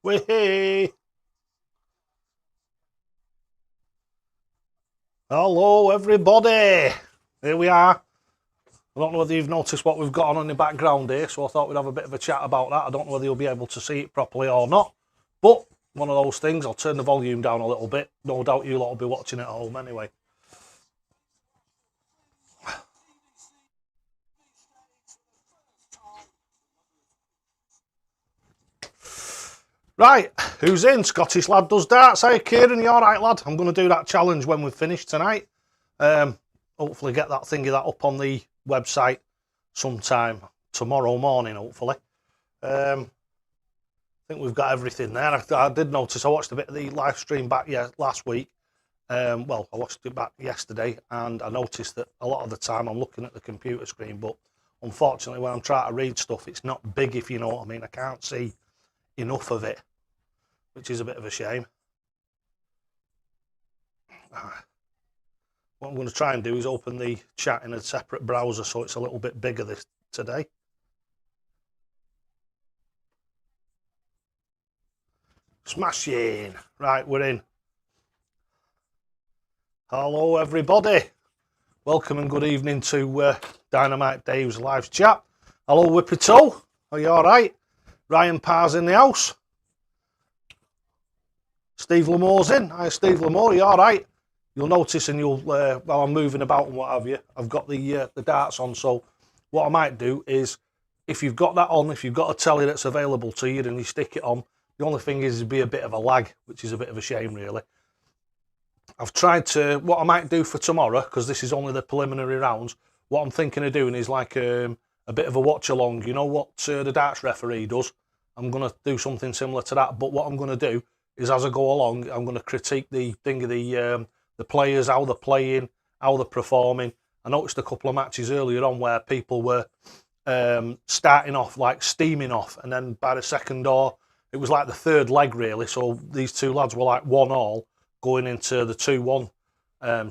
Whee! Hello, everybody. Here we are. I don't know whether you've noticed what we've got on in the background here, so I thought we'd have a bit of a chat about that. I don't know whether you'll be able to see it properly or not, but one of those things. I'll turn the volume down a little bit. No doubt you lot will be watching at home anyway. Right, who's in? Scottish lad does darts. Hey, Kieran, you all right, lad? I'm going to do that challenge when we've finished tonight. Hopefully get that thingy that up on the website sometime tomorrow morning, hopefully. I think we've got everything there. I did notice, I watched a bit of the live stream back last week. Well, I watched it back yesterday, and I noticed that a lot of the time I'm looking at the computer screen, but unfortunately when I'm trying to read stuff, it's not big, if you know what I mean. I can't see enough of it, which is a bit of a shame. What I'm going to try and do is open the chat in a separate browser so it's a little bit bigger today. Smashing. Right, we're in. Hello, everybody. Welcome and good evening to Dynamite Dave's live chat. Hello, Whippito. Are you all right? Ryan Parr's in the house. Steve Lamore's in. Hi, Steve Lamore. Are you all right? You'll notice, and you'll while I'm moving about and what have you, I've got the darts on. So what I might do is, if you've got that on, if you've got a telly that's available to you and you stick it on, the only thing is it'd be a bit of a lag, which is a bit of a shame, really. I've tried to, what I might do for tomorrow, because this is only the preliminary rounds, what I'm thinking of doing is like a bit of a watch along. You know what the darts referee does? I'm going to do something similar to that, but what I'm going to do is, as I go along, I'm going to critique the thing of the players, how they're playing, how they're performing. I noticed a couple of matches earlier on where people were starting off, like steaming off, and then by the second or it was like the third leg, really. So these two lads were like 1-1 going into the 2-1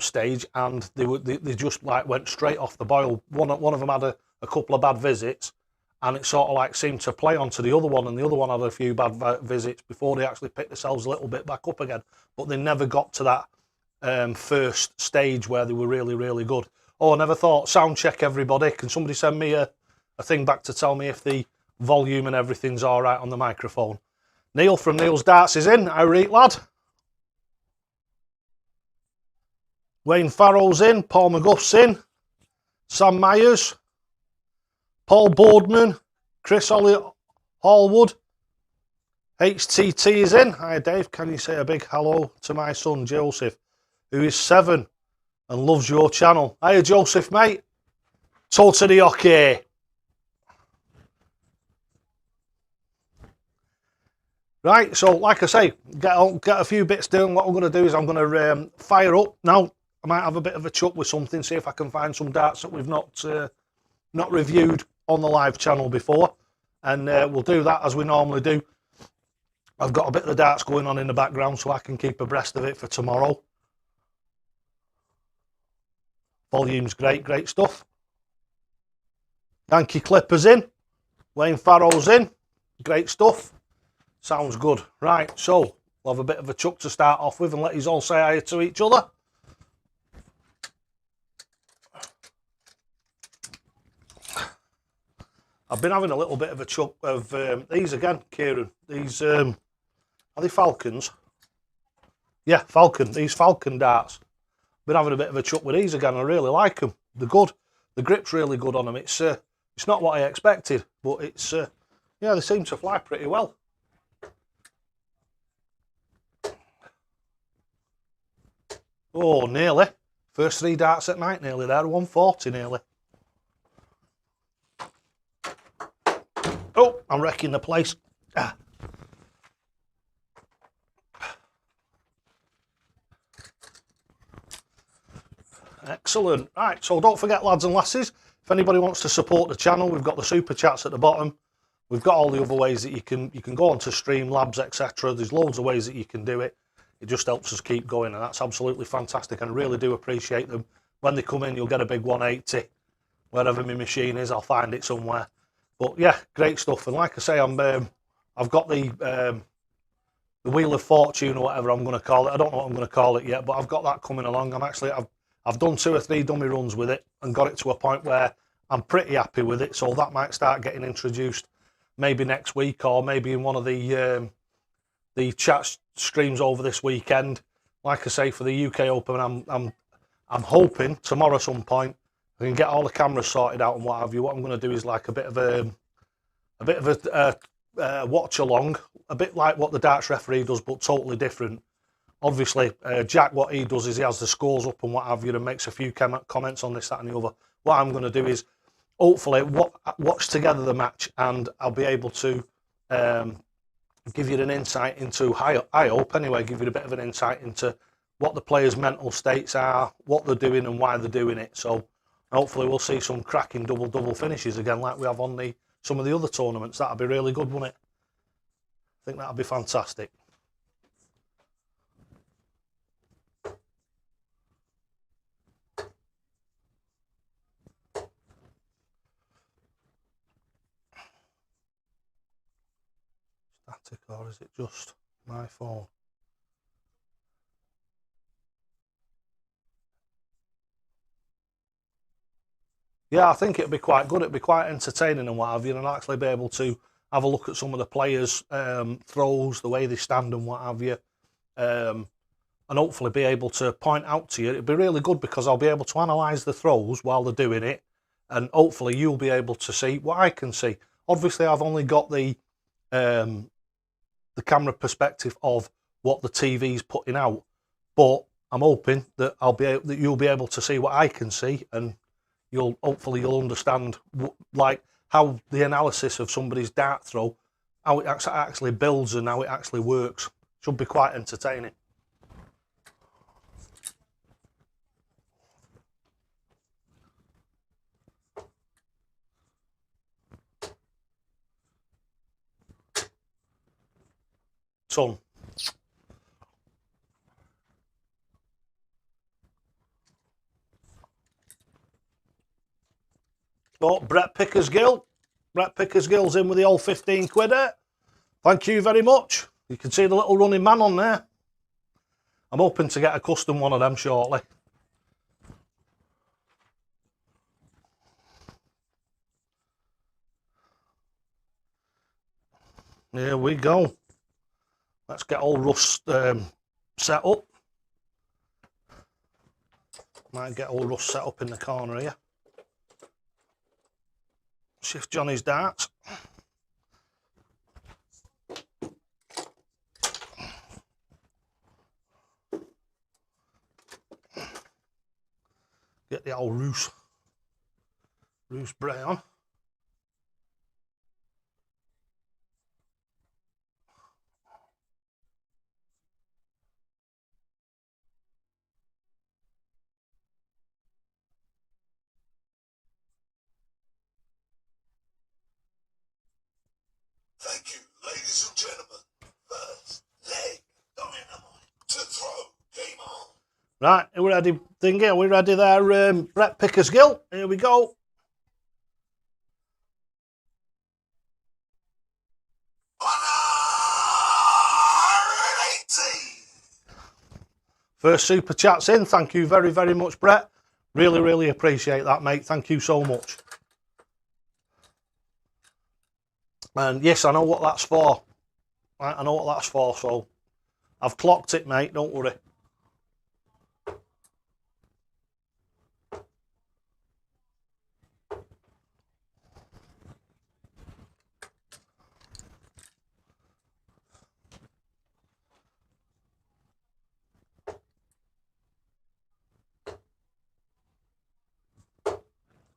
stage, and they just like went straight off the boil. One of them had a couple of bad visits, and it sort of like seemed to play onto the other one, and the other one had a few bad visits before they actually picked themselves a little bit back up again. But they never got to that first stage where they were really, really good. Oh, I never thought. Sound check, everybody. Can somebody send me a thing back to tell me if the volume and everything's all right on the microphone? Neil from Neil's Darts is in. How are you, lad? Wayne Farrow's in. Paul McGuff's in. Sam Myers. Paul Boardman. Chris Hallwood. HTT is in. Hi, Dave. Can you say a big hello to my son, Joseph, who is 7 and loves your channel? Hiya, Joseph, mate. Totally okay. Right, so like I say, get a few bits done. What I'm going to do is I'm going to fire up. Now, I might have a bit of a chuck with something, see if I can find some darts that we've not reviewed on the live channel before. And we'll do that as we normally do. I've got a bit of the darts going on in the background so I can keep abreast of it for tomorrow. Volume's great, great stuff. Yankee Clippers in. Wayne Farrow's in. Great stuff. Sounds good. Right, so we'll have a bit of a chuck to start off with and let you all say hi to each other. I've been having a little bit of a chuck of these again, Kieran. These, are they Falcons? Yeah, Falcon. These Falcon darts. Been having a bit of a chuck with these again. I really like them. They're good. The grip's really good on them. It's not what I expected, but it's yeah, they seem to fly pretty well. Oh, nearly. First 3 darts at night, nearly there. 140 nearly. Oh, I'm wrecking the place. Ah. Excellent. Right, so don't forget, lads and lasses, if anybody wants to support the channel, we've got the super chats at the bottom. We've got all the other ways that you can go onto Streamlabs, etc. There's loads of ways that you can do it. It just helps us keep going, and that's absolutely fantastic. And I really do appreciate them. When they come in, you'll get a big 180. Wherever my machine is, I'll find it somewhere. But yeah, great stuff. And like I say, I've got the the Wheel of Fortune or whatever I'm going to call it. I don't know what I'm going to call it yet, but I've got that coming along. I've done 2 or 3 dummy runs with it and got it to a point where I'm pretty happy with it. So that might start getting introduced maybe next week, or maybe in one of the chat streams over this weekend. Like I say, for the UK Open, I'm hoping tomorrow some point I can get all the cameras sorted out and what have you. What I'm going to do is like a bit of a watch along, a bit like what the darts referee does, but totally different. Obviously, Jack, what he does is he has the scores up and what have you, and makes a few comments on this, that, and the other. What I'm going to do is hopefully watch together the match, and I'll be able to give you an insight into, I hope anyway, give you a bit of an insight into what the players' mental states are, what they're doing and why they're doing it. So hopefully we'll see some cracking double finishes again like we have on some of the other tournaments. That'd be really good, wouldn't it? I think that'd be fantastic. Static, or is it just my phone? Yeah, I think it'd be quite good. It'd be quite entertaining and what have you, and actually be able to have a look at some of the players' throws, the way they stand and what have you, and hopefully be able to point out to you. It'd be really good because I'll be able to analyse the throws while they're doing it, and hopefully you'll be able to see what I can see. Obviously, I've only got the camera perspective of what the TV's putting out, but I'm hoping that you'll be able to see what I can see, and hopefully you'll understand like how the analysis of somebody's dart throw, how it actually builds and how it actually works. Should be quite entertaining. Ton. Oh, Brett Pickersgill. Brett Pickersgill's in with the old 15 quidder. Thank you very much. You can see the little running man on there. I'm hoping to get a custom one of them shortly. Here we go. Let's get old Russ set up. Might get old Russ set up in the corner here. Shift Johnny's darts. Get the old Roos Bray on. Thank you, ladies and gentlemen. First leg dynamite to throw. Game on. Right, are we ready, Thingy? Are we ready there, Brett Pickersgill? Here we go. First super chat's in. Thank you very, very much, Brett. Really, really appreciate that, mate. Thank you so much. And yes, I know what that's for. I know what that's for, so I've clocked it, mate. Don't worry.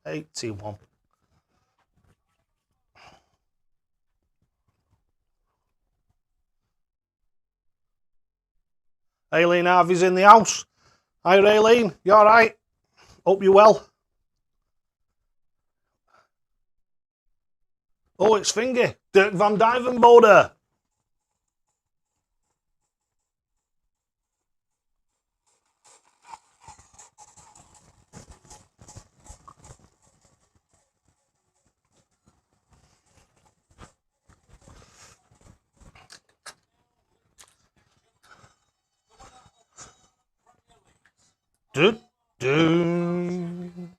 $81. Aileen Harvey's in the house. Hi, Aileen. You all right? Hope you're well. Oh, it's Fingy. Dirk van Dijvenbode. Doom.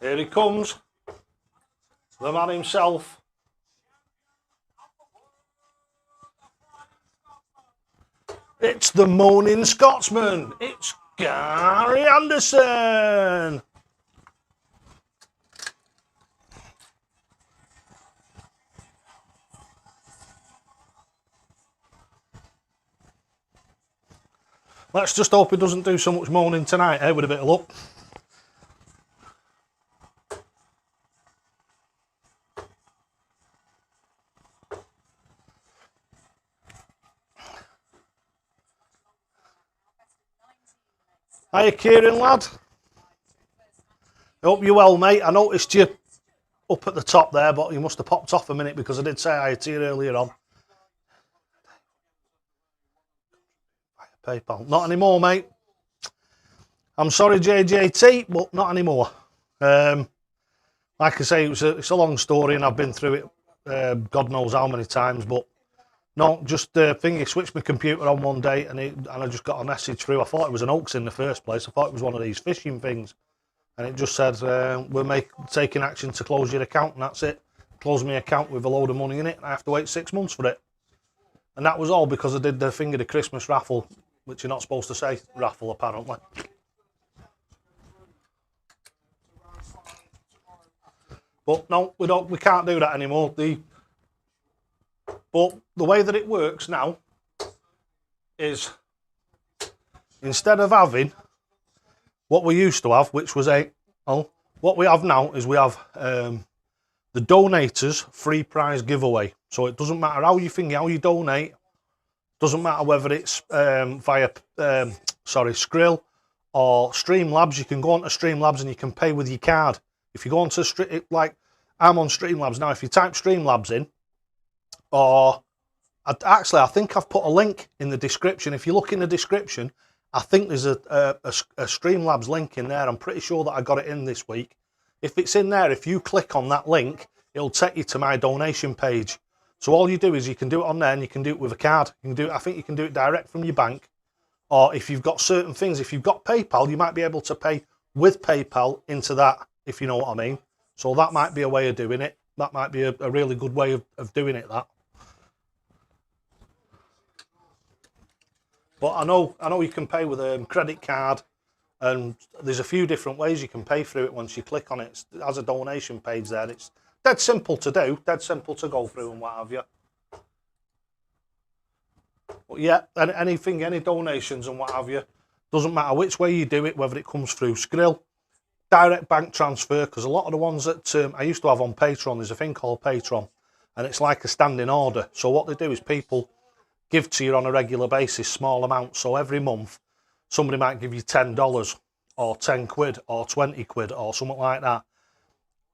Here he comes. The man himself. It's the Moaning Scotsman. It's Gary Anderson. Let's just hope he doesn't do so much moaning tonight, eh, with a bit of luck. Hiya, Kieran, lad. I hope you're well, mate. I noticed you up at the top there, but you must have popped off a minute because I did say hi to you earlier on. PayPal. Not anymore, mate. I'm sorry, JJT, but not anymore. Like I say, it's a long story and I've been through it God knows how many times, but no, just thingy, switched my computer on one day and I just got a message through. I thought it was an hoax in the first place. I thought it was one of these phishing things. And it just said, we're taking action to close your account, and that's it. Close my account with a load of money in it, and I have to wait 6 months for it. And that was all because I did the thing of the Christmas raffle, which you're not supposed to say raffle, apparently. But no, we can't do that anymore. But the way that it works now is instead of having what we used to have, which was what we have now is we have the donators free prize giveaway. So it doesn't matter how you donate, doesn't matter whether it's via Skrill or Streamlabs. You can go onto Streamlabs and you can pay with your card. If you go onto like I'm on Streamlabs now, if you type Streamlabs in, or I think I've put a link in the description. If you look in the description, I think there's a Streamlabs link in there. I'm pretty sure that I got it in this week. If it's in there, if you click on that link, it'll take you to my donation page. So all you do is you can do it on there and you can do it with a card. I think you can do it direct from your bank. Or if you've got certain things, if you've got PayPal, you might be able to pay with PayPal into that, if you know what I mean. So that might be a way of doing it. That might be a really good way of doing it, that. But I know you can pay with a credit card, and there's a few different ways you can pay through it once you click on it. It has a donation page there. It's dead simple to do, dead simple to go through and what have you. But yeah, anything, any donations and what have you, doesn't matter which way you do it, whether it comes through Skrill, direct bank transfer, because a lot of the ones that I used to have on Patreon, there's a thing called Patreon, and it's like a standing order. So what they do is people give to you on a regular basis, small amounts. So every month, somebody might give you $10 or 10 quid or 20 quid or something like that.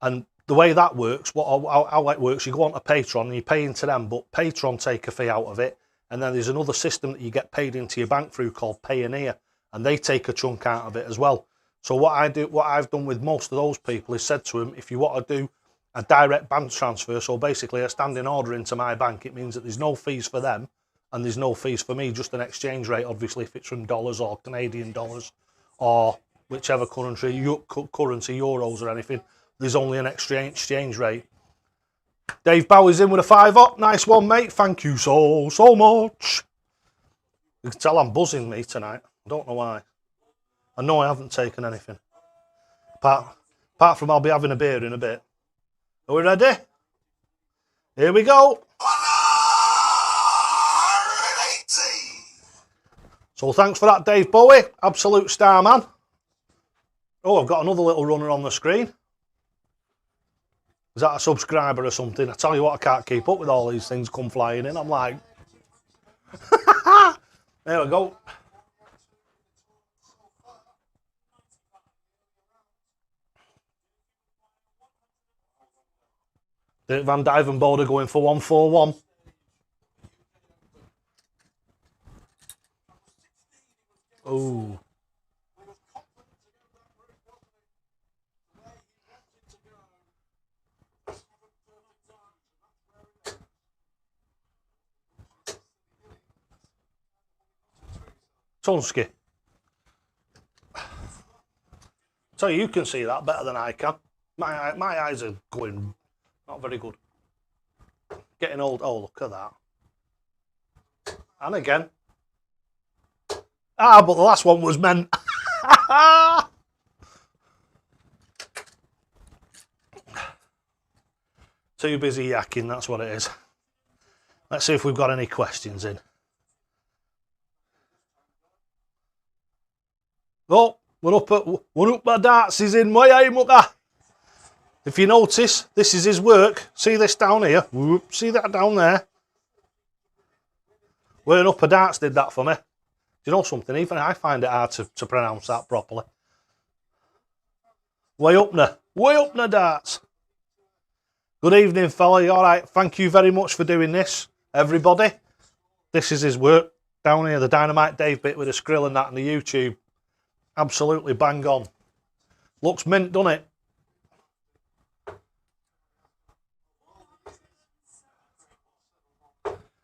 And the way that works, how it works, you go on to Patreon and you pay into them, but Patreon take a fee out of it. And then there's another system that you get paid into your bank through called Payoneer, and they take a chunk out of it as well. So what I've done with most of those people is said to them, if you want to do a direct bank transfer, so basically a standing order into my bank, it means that there's no fees for them and there's no fees for me, just an exchange rate, obviously, if it's from dollars or Canadian dollars or whichever currency, euros or anything, there's only an exchange rate. Dave Bowie's in with a 5-0. Nice one, mate. Thank you so much. You can tell I'm buzzing me tonight. I don't know why. I know I haven't taken anything. Apart from I'll be having a beer in a bit. Are we ready? Here we go. So thanks for that, Dave Bowie. Absolute star, man. Oh, I've got another little runner on the screen. Is that a subscriber or something? I tell you what, I can't keep up with all these things come flying in. I'm like... There we go. Van Dyvenbode going for 141. Oh. Tonski. So you can see that better than I can. My eyes are going not very good. Getting old. Oh, look at that. And again. Ah, but the last one was meant. Too busy yakking, that's what it is. Let's see if we've got any questions in. Oh, we're up my darts is in my aim, mucker. If you notice, this is his work. See this down here? Whoop, see that down there? We're up a darts did that for me. Do you know something? Even I find it hard to pronounce that properly. Way up na darts. Good evening, fella. You all right? Thank you very much for doing this, everybody. This is his work down here, the Dynamite Dave bit with the skrill and that on the YouTube. Absolutely bang on. Looks mint, doesn't it?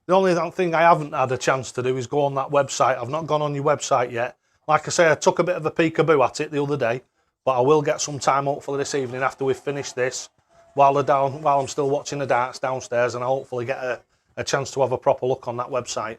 The only thing I haven't had a chance to do is go on that website. I've not gone on your website yet. Like I say, I took a bit of a peekaboo at it the other day, but I will get some time hopefully this evening after we've finished this, while I'm still watching the darts downstairs, and I'll hopefully get a chance to have a proper look on that website.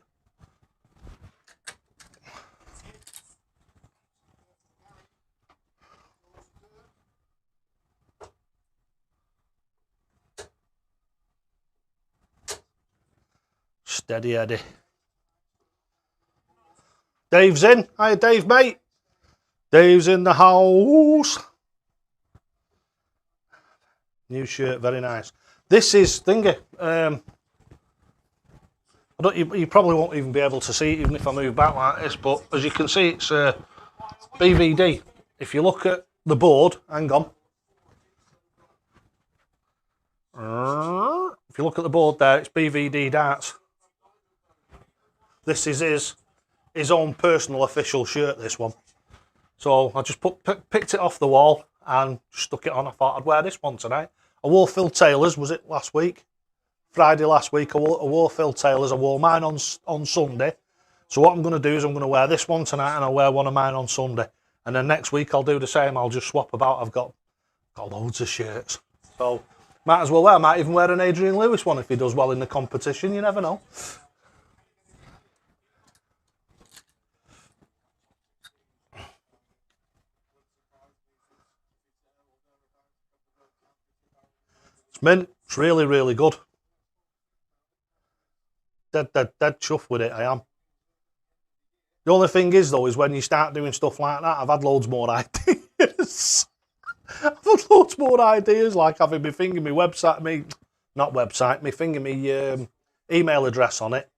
Steady Eddie. Dave's in. Hi, Dave, mate. Dave's in the house. New shirt, very nice. This is thingy. You probably won't even be able to see it even if I move back like this, but as you can see, it's BVD. If you look at the board, hang on. If you look at the board there, it's BVD darts. This is his own personal official shirt, this one. So I just picked it off the wall and stuck it on. I thought I'd wear this one tonight. I wore Phil Taylor's, was it last week? Friday last week, I wore Phil Taylor's. I wore mine on Sunday. So what I'm going to do is I'm going to wear this one tonight and I'll wear one of mine on Sunday. And then next week I'll do the same. I'll just swap about. I've got loads of shirts. So might as well wear. I might even wear an Adrian Lewis one if he does well in the competition. You never know. It's mint. It's really, really good. Dead chuffed with it, I am. The only thing is, though, is when you start doing stuff like that, I've had loads more ideas. I've had loads more ideas, like having my finger, my website, my finger, my email address on it.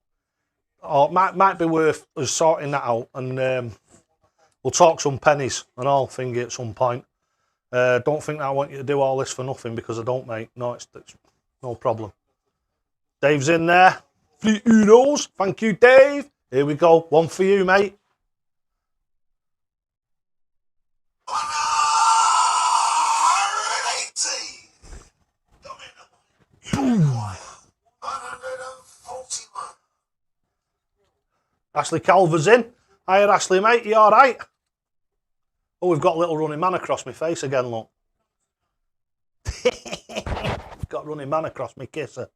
Or it might be worth us sorting that out, and we'll talk some pennies and all, thingy, at some point. Don't think that I want you to do all this for nothing, because I don't, mate. No, it's no problem. Dave's in there. €3. Thank you, Dave. Here we go. One for you, mate. 180. 141. Ashley Calver's in. Hiya, Ashley, mate. You all right? Oh, we've got a little running man across my face again, look. Got running man across my kisser.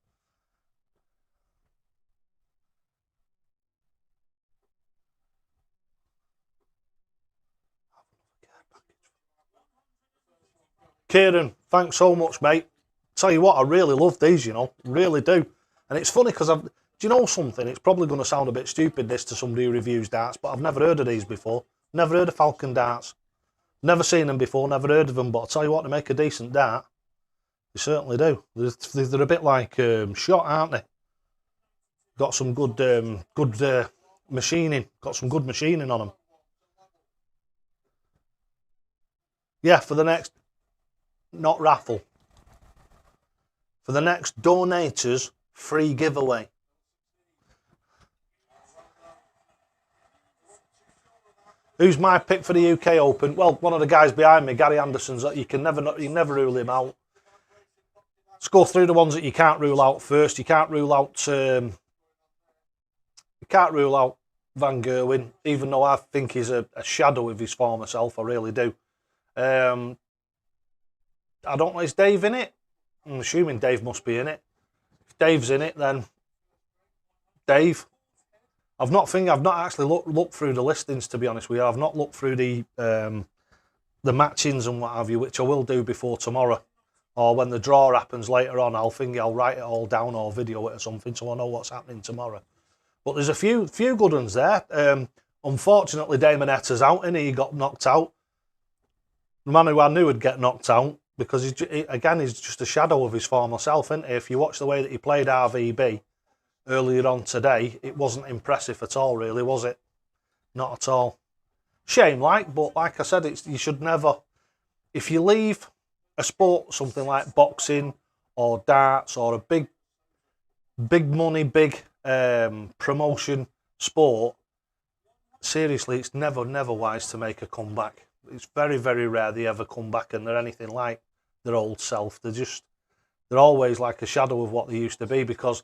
Kieran, thanks so much, mate. Tell you what, I really love these, you know, really do. And it's funny because do you know something? It's probably going to sound a bit stupid, this, to somebody who reviews darts, but I've never heard of these before. Never heard of Falcon darts. Never seen them before, never heard of them, but I'll tell you what, they make a decent dart. They certainly do. They're a bit like shot, aren't they? Got some good machining. Got some good machining on them. Yeah, for the next, not raffle. For the next donators, free giveaway. Who's my pick for the UK Open? Well, one of the guys behind me, Gary Anderson's. You never rule him out. Let's go through the ones that you can't rule out first. You can't rule out Van Gerwen, even though I think he's a shadow of his former self. I really do. I don't know, is Dave in it? I'm assuming Dave must be in it. If Dave's in it, then Dave. I've not actually looked through the listings, to be honest with you. I've not looked through the matchings and what have you, which I will do before tomorrow, or when the draw happens later on. I'll write it all down or video it or something, so I know what's happening tomorrow. But there's a few good ones there. Unfortunately, Damon Etter's out, and he got knocked out. The man who I knew would get knocked out, because he's just a shadow of his former self, isn't he? If you watch the way that he played RVB earlier on today, it wasn't impressive at all, really, was it? Not at all. Shame, but like I said, you should never, if you leave a sport, something like boxing or darts or a big money, big promotion sport, seriously, it's never wise to make a comeback. It's very, very rare they ever come back and they're anything like their old self. They're always like a shadow of what they used to be, because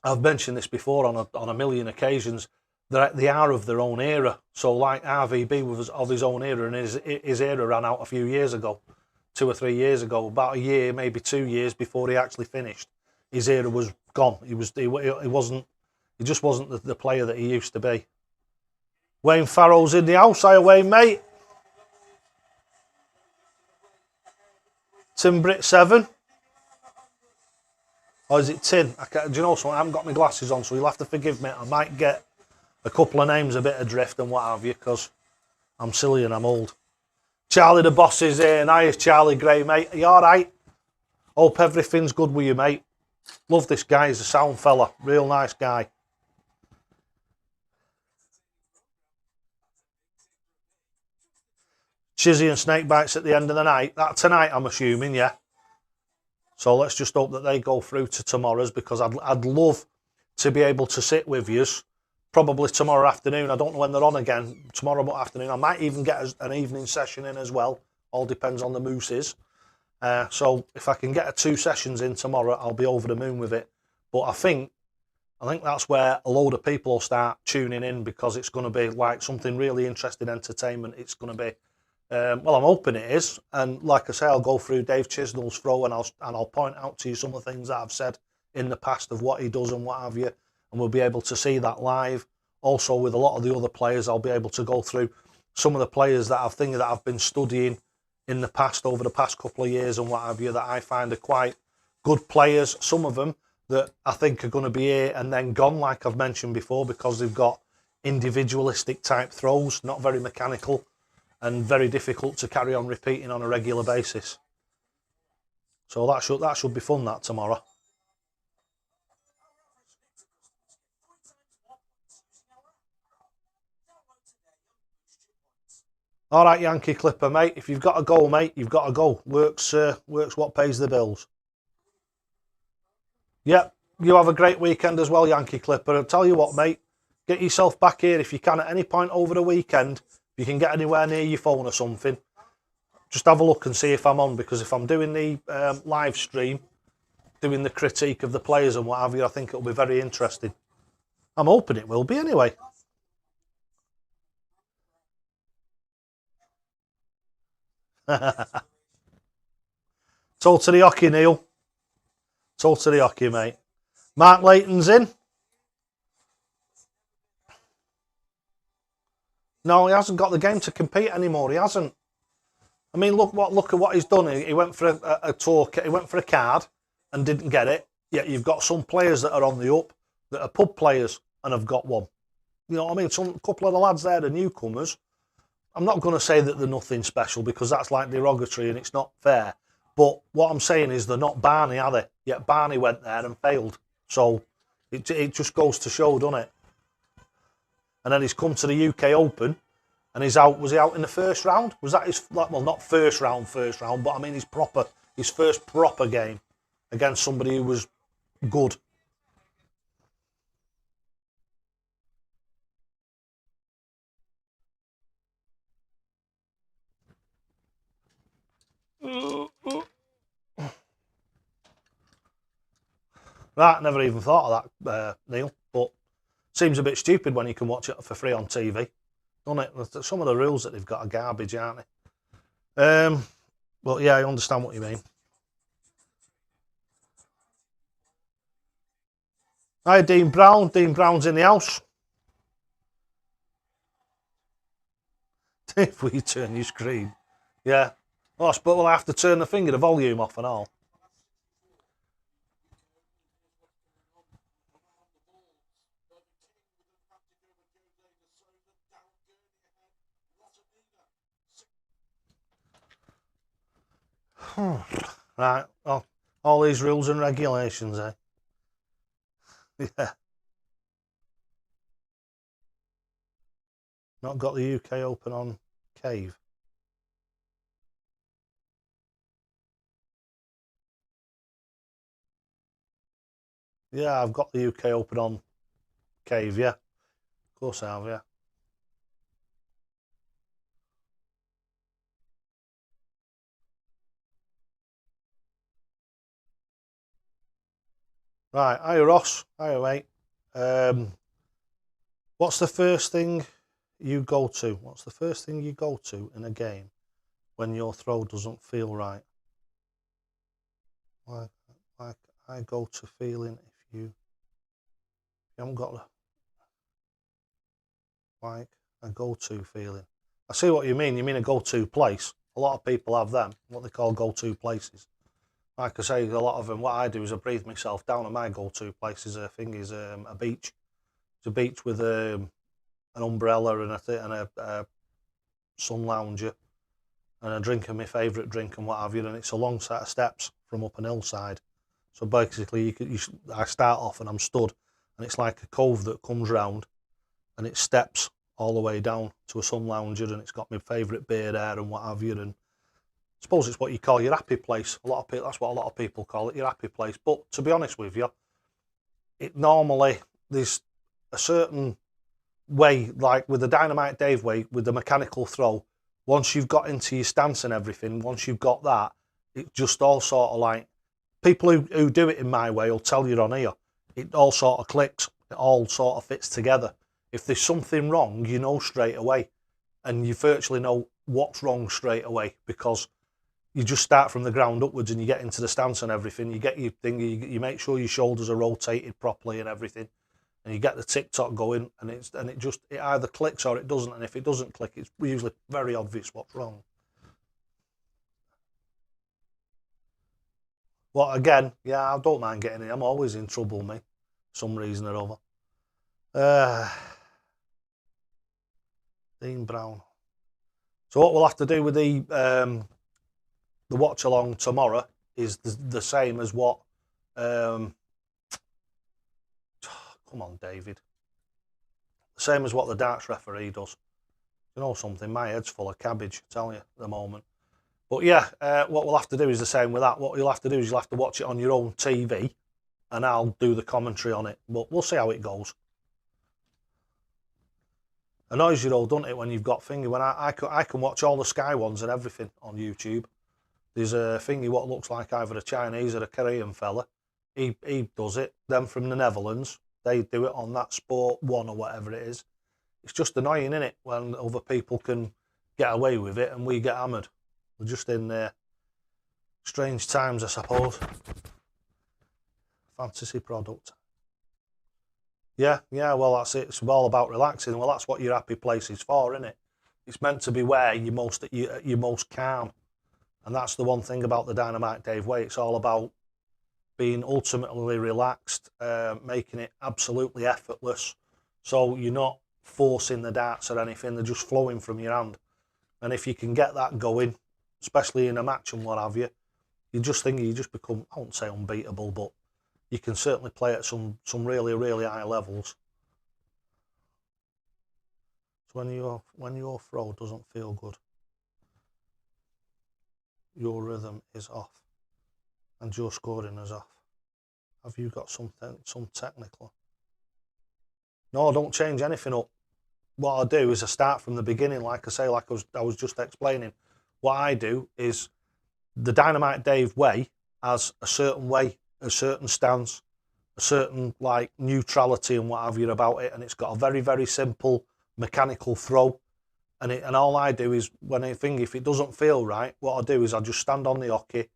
I've mentioned this before on a million occasions. They are of their own era. So like RVB was of his own era, and his era ran out a few years ago, 2 or 3 years ago, about a year, maybe 2 years before he actually finished. His era was gone. He just wasn't the player that he used to be. Wayne Farrow's in the house. Hiya, Wayne, mate. Tim Britt 7. Or is it Tin? Do you know something? I haven't got my glasses on, so you'll have to forgive me. I might get a couple of names a bit adrift and what have you, because I'm silly and I'm old. Charlie the boss is here. Hiya, Charlie Gray, mate. Are you all right? Hope everything's good with you, mate. Love this guy. He's a sound fella. Real nice guy. Chizzy and snake bites at the end of the night. That tonight, I'm assuming, yeah. So let's just hope that they go through to tomorrow's, because I'd love to be able to sit with yous, probably tomorrow afternoon. I don't know when they're on again, tomorrow afternoon. I might even get an evening session in as well. All depends on the mooses. So if I can get 2 sessions in tomorrow, I'll be over the moon with it. But I think that's where a load of people will start tuning in, because it's going to be like something really interesting entertainment. It's going to be, well, I'm hoping it is. And like I say, I'll go through Dave Chisnell's throw, and I'll point out to you some of the things that I've said in the past of what he does and what have you. And we'll be able to see that live. Also, with a lot of the other players, I'll be able to go through some of the players that I've been studying in the past, over the past couple of years and what have you, that I find are quite good players. Some of them that I think are going to be here and then gone, like I've mentioned before, because they've got individualistic type throws, not very mechanical, and very difficult to carry on repeating on a regular basis. So that should be fun, that, tomorrow. All right, Yankee Clipper, mate. If you've got to go, mate, you've got to go. Works what pays the bills. Yep, you have a great weekend as well, Yankee Clipper. I'll tell you what, mate, get yourself back here if you can at any point over the weekend. If you can get anywhere near your phone or something, just have a look and see if I'm on, because if I'm doing the live stream, doing the critique of the players and what have you, I think it'll be very interesting. I'm hoping it will be anyway. Told to the hockey, Neil. Told to the hockey, mate. Mark Layton's in. No, he hasn't got the game to compete anymore. He hasn't. I mean, look at what he's done. He went for a tour. He went for a card and didn't get it. Yet you've got some players that are on the up that are pub players and have got one. You know what I mean? A couple of the lads there, the newcomers. I'm not going to say that they're nothing special, because that's like derogatory and it's not fair. But what I'm saying is they're not Barney, are they? Yet Barney went there and failed. So it just goes to show, doesn't it? And then he's come to the UK Open and he's out. Was he out in the first round? Was that his, well, not first round, but I mean his first proper game against somebody who was good. Right, never even thought of that, Neil, but seems a bit stupid when you can watch it for free on TV, doesn't it? Some of the rules that they've got are garbage, aren't they? But yeah, I understand what you mean. Hi, Dean Brown. Dean Brown's in the house. If we turn your screen. Yeah. Oh, but we'll have to turn the finger, the volume off and all. Right. Well, all these rules and regulations, eh? Yeah. Not got the UK Open on Cave. Yeah, I've got the UK Open on Cave, yeah. Of course I have, yeah. Right, hiya Ross. Hiya mate. What's the first thing you go to? What's the first thing you go to in a game when your throw doesn't feel right? Like I go to feeling if you haven't got like a go-to feeling. I see what you mean. You mean a go-to place. A lot of people have them, what they call go-to places. Like I say, a lot of them, what I do is I breathe myself down, and my go-to place is a beach. It's a beach with an umbrella and a sun lounger and a drink of my favourite drink and what have you, and it's a long set of steps from up an hillside. So basically, I start off and I'm stood, and it's like a cove that comes round, and it steps all the way down to a sun lounger, and it's got my favourite beer there and what have you. And I suppose it's what you call your happy place. A lot of people, that's what a lot of people call it, your happy place. But to be honest with you, it normally there's a certain way, like with the Dynamite Dave way, with the mechanical throw. Once you've got into your stance and everything, once you've got that, it just all sort of like people who do it in my way will tell you on here. It all sort of clicks. It all sort of fits together. If there's something wrong, you know straight away, and you virtually know what's wrong straight away because you just start from the ground upwards and you get into the stance and everything. You get your thing, you make sure your shoulders are rotated properly and everything, and you get the tick-tock going, and it either clicks or it doesn't. And if it doesn't click, it's usually very obvious what's wrong. Well, again, yeah, I don't mind getting it. I'm always in trouble, me, some reason or other. Dean Brown. So what we'll have to do with the watch along tomorrow is the same as what. Come on, David. The same as what the darts referee does. You know something? My head's full of cabbage. I tell you, at the moment. But yeah, what we'll have to do is the same with that. What you'll have to do is you'll have to watch it on your own TV, and I'll do the commentary on it. But we'll see how it goes. Annoys you though, doesn't it, when you've got thingy? When I can watch all the Sky ones and everything on YouTube. There's a thingy what looks like either a Chinese or a Korean fella. He does it. Them from the Netherlands, they do it on that Sport 1 or whatever it is. It's just annoying, isn't it, when other people can get away with it and we get hammered. We're just in strange times, I suppose. Fantasy product. Yeah, well, that's it. It's all about relaxing. Well, that's what your happy place is for, isn't it? It's meant to be where you're most calm. And that's the one thing about the Dynamite Dave way. It's all about being ultimately relaxed, making it absolutely effortless. So you're not forcing the darts or anything. They're just flowing from your hand. And if you can get that going, especially in a match and what have you, you just become, I won't say unbeatable, but you can certainly play at some really, really high levels. So when your throw doesn't feel good, your rhythm is off and your scoring is off. Have you got some technical? No, don't change anything up. What I do is I start from the beginning, like I say, like I was just explaining. What I do is the Dynamite Dave way has a certain way, a certain stance, a certain like neutrality and what have you about it, and it's got a very, very simple mechanical throw, And all I do is, if it doesn't feel right, what I do is I just stand on the hockey,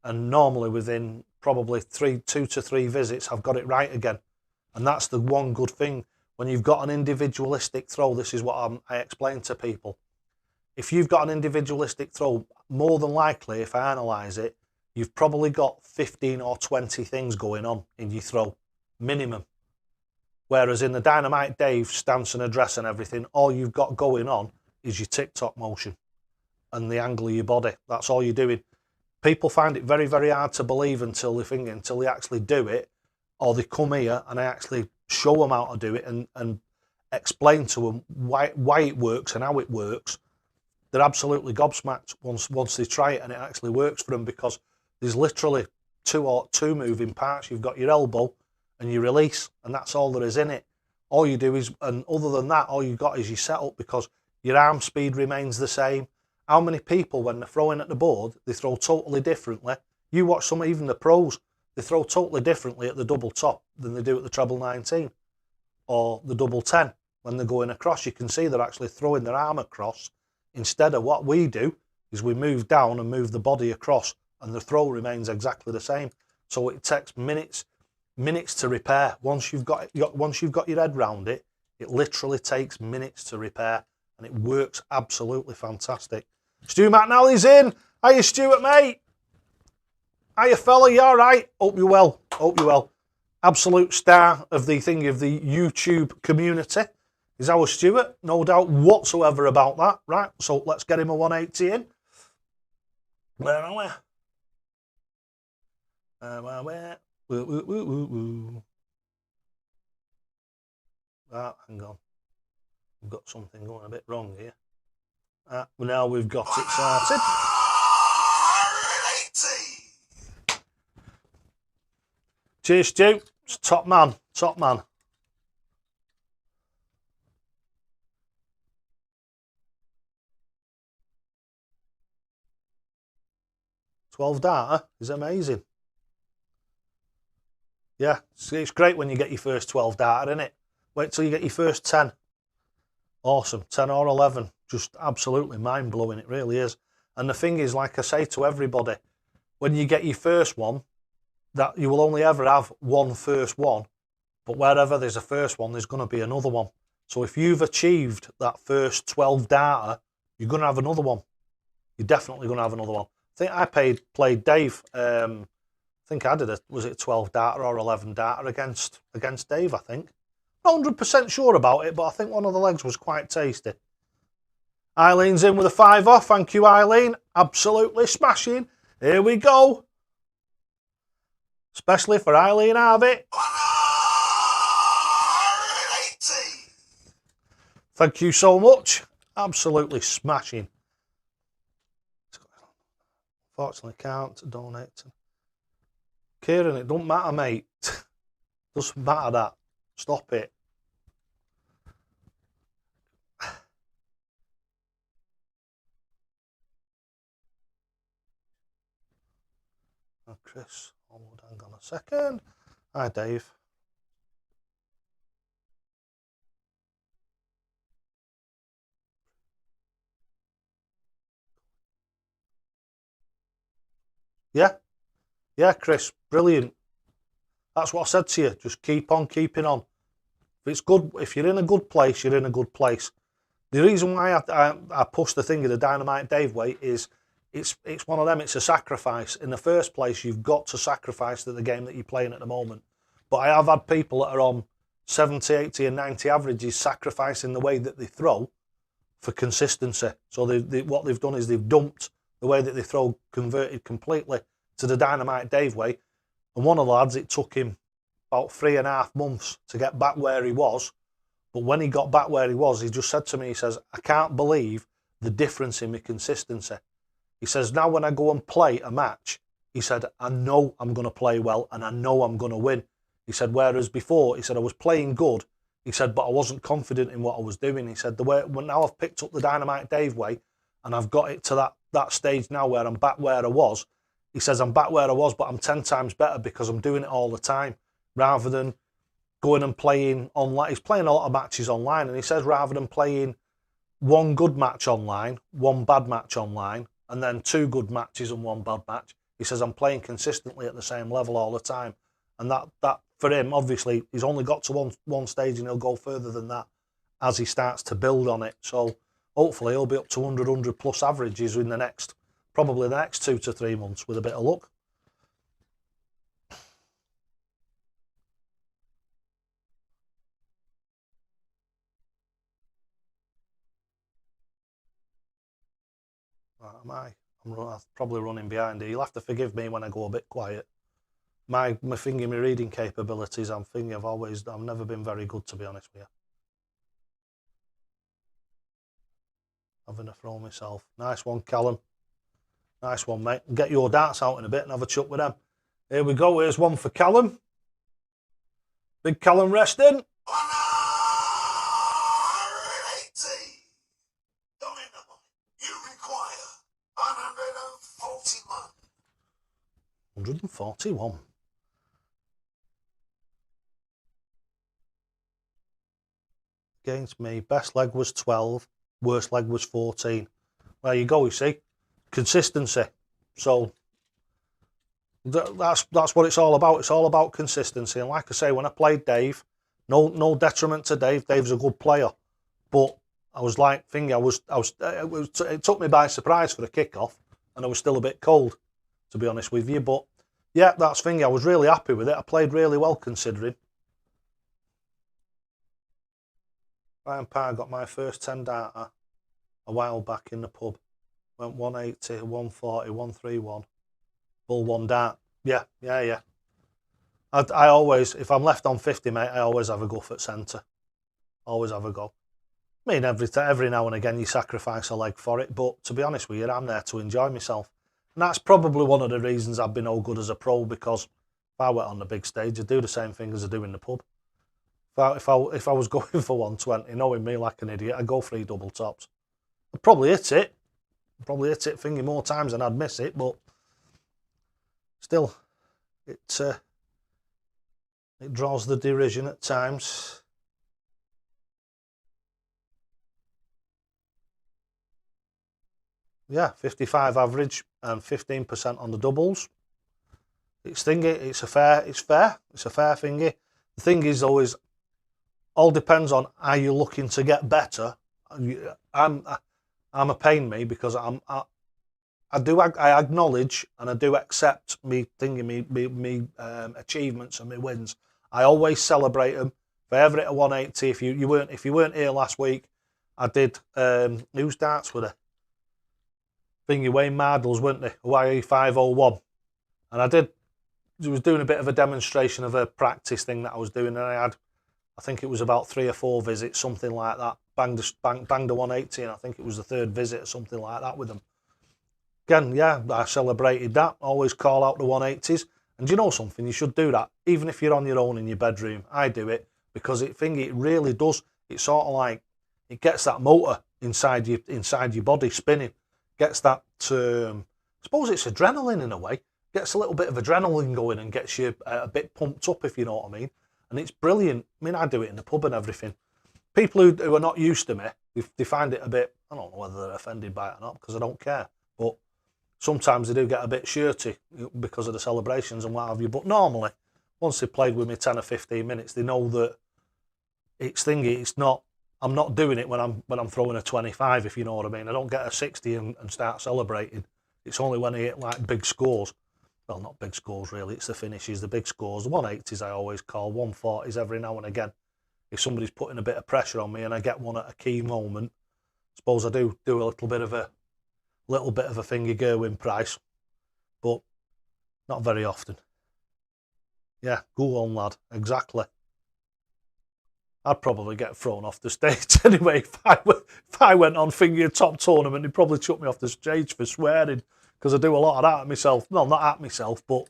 and normally within probably 2 to 3 visits, I've got it right again. And that's the one good thing. When you've got an individualistic throw, this is what I explain to people. If you've got an individualistic throw, more than likely, if I analyse it, you've probably got 15 or 20 things going on in your throw, minimum. Whereas in the Dynamite Dave stance and address and everything, all you've got going on is your tick-tock motion and the angle of your body. That's all you're doing. People find it very, very hard to believe until they actually do it, or they come here and I actually show them how to do it and explain to them why it works and how it works. They're absolutely gobsmacked once they try it and it actually works for them, because there's literally two moving parts. You've got your elbow and your release, and that's all there is in it. All you do is, and other than that, all you've got is your setup, because your arm speed remains the same. How many people, when they're throwing at the board, they throw totally differently? You watch some, even the pros, they throw totally differently at the double top than they do at the treble 19 or the double 10. When they're going across, you can see they're actually throwing their arm across. Instead of what we do is we move down and move the body across, and the throw remains exactly the same. So it takes minutes to repair. Once you've got your head round it, it literally takes minutes to repair, and it works absolutely fantastic. Stu McNally's in. Hiya, Stuart, mate. Hiya, fella. You all right? Hope you're well. Absolute star of the YouTube community is our Stuart. No doubt whatsoever about that. Right, so let's get him a 180 in. Where are we? Ah, hang on. We've got something going a bit wrong here. Now we've got it started. Cheers, Stu. Top man. 12 data is amazing. Yeah, it's great when you get your first 12 data, isn't it? Wait till you get your first 10. Awesome. 10 or 11. Just absolutely mind-blowing. It really is. And the thing is, like I say to everybody, when you get your first one, that you will only ever have one first one, but wherever there's a first one, there's going to be another one. So if you've achieved that first 12 data, you're going to have another one. You're definitely going to have another one. I think I played Dave. I think I did was it 12 data or 11 data against Dave, I think. Not 100% sure about it, but I think one of the legs was quite tasty. Eileen's in with a 5 off. Thank you, Eileen. Absolutely smashing. Here we go. Especially for Eileen Harvey. Thank you so much. Absolutely smashing. Fortunately, can't donate. Kieran, it don't matter, mate. Doesn't matter that. Stop it. Oh, Chris, hang on a second. Hi, Dave. Yeah, Chris, brilliant. That's what I said to you. Just keep on keeping on. If it's good, if you're in a good place, you're in a good place. The reason why I push the thing of the Dynamite Dave way is it's one of them. It's a sacrifice. In the first place, you've got to sacrifice to the game that you're playing at the moment. But I have had people that are on 70, 80 and 90 averages sacrificing the way that they throw for consistency. So what they've done is they've dumped the way that they throw, converted completely to the Dynamite Dave way. And one of the lads, it took him about 3.5 months to get back where he was. But when he got back where he was, he just said to me, he says, I can't believe the difference in my consistency. He says, now when I go and play a match, he said, I know I'm going to play well and I know I'm going to win. He said, whereas before, he said, I was playing good. He said, but I wasn't confident in what I was doing. He said, now I've picked up the Dynamite Dave way and I've got it to that stage now where I'm back where I was. He says, I'm back where I was, but I'm 10 times better because I'm doing it all the time rather than going and playing online. He's playing a lot of matches online, and he says rather than playing one good match online, one bad match online, and then 2 good matches and 1 bad match. He says, I'm playing consistently at the same level all the time. And that for him, obviously, he's only got to one stage and he'll go further than that as he starts to build on it. So hopefully he'll be up to 100 plus averages in probably the next 2 to 3 months with a bit of luck. I'm probably running behind here. You'll have to forgive me when I go a bit quiet. My reading capabilities, I've never been very good, to be honest with you. Having a throw myself. Nice one, Callum. Nice one, mate. Get your darts out in a bit and have a chuck with them. Here we go. Here's one for Callum. Big Callum resting. 180. Dynamo. You require 141. 141. Against me. Best leg was 12. Worst leg was 14. There you go, you see. Consistency. So that's what it's all about. It's all about consistency. And like I say, when I played Dave, no detriment to Dave. Dave's a good player. But I was like, it took me by surprise for the kickoff, and I was still a bit cold, to be honest with you. But yeah, that's Thingy. I was really happy with it. I played really well considering. Ryan Parr got my first 10 darter a while back in the pub. Went 180, 140, 131. Bull 1 dart. Yeah. I always, if I'm left on 50, mate, I always have a go at centre. Always have a go. I mean, every now and again you sacrifice a leg for it, but to be honest with you, I'm there to enjoy myself. And that's probably one of the reasons I've been all good as a pro, because if I went on the big stage, I'd do the same thing as I do in the pub. If I was going for 120, knowing me like an idiot, I'd go 3 double tops. I'd probably hit it. Thingy more times than I'd miss it, but still, it draws the derision at times. Yeah, 55 average and 15% on the doubles. It's thingy. It's fair. It's a fair thingy. The thing is always, all depends on how you're looking to get better. I'm a pain, me, because I acknowledge and I do accept me achievements and me wins. I always celebrate them. If I ever hit a 180, if you weren't here last week, I did whose darts were there? Thingy Wayne Mardles, weren't they? Hawaii 501, and I was doing a bit of a demonstration of a practice thing that I was doing, and I think it was about 3 or 4 visits, something like that. Banged a 180, and I think it was the 3rd visit or something like that with them. Again, yeah, I celebrated that. Always call out the 180s. And do you know something? You should do that, even if you're on your own in your bedroom. I do it because it really does. It's sort of like, it gets that motor inside your body spinning. Gets that, I suppose it's adrenaline in a way. Gets a little bit of adrenaline going and gets you a bit pumped up, if you know what I mean. And it's brilliant. I mean, I do it in the pub and everything. People who are not used to me, they find it a bit, I don't know whether they're offended by it or not, because I don't care. But sometimes they do get a bit shirty because of the celebrations and what have you. But normally, once they've played with me 10 or 15 minutes, they know that it's thingy. It's not, I'm not doing it when I'm throwing a 25, if you know what I mean. I don't get a 60 and start celebrating. It's only when I hit like big scores. Well, not big scores really, it's the finishes, the big scores. The 180s I always call, 140s every now and again. If somebody's putting a bit of pressure on me and I get one at a key moment, I suppose I do a little bit of a thingy Gerwin Price, but not very often. Yeah, go on, lad. Exactly. I'd probably get thrown off the stage anyway. If I went on thingy top tournament, they'd probably chuck me off the stage for swearing, because I do a lot of that at myself. Well, not at myself, but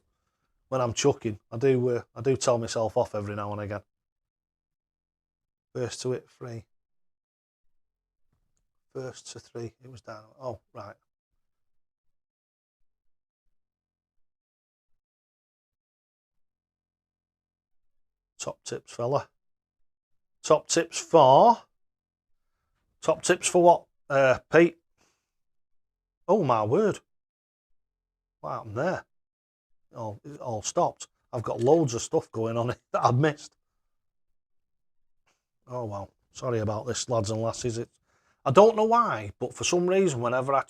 when I'm chucking, I do tell myself off every now and again. First to hit 3. First to 3. It was down. Oh, right. Top tips, fella. Top tips for Top tips for what, Pete? Oh my word. What happened there? Oh, it all stopped. I've got loads of stuff going on that I've missed. Oh well, sorry about this, lads and lasses. I don't know why, but for some reason, whenever I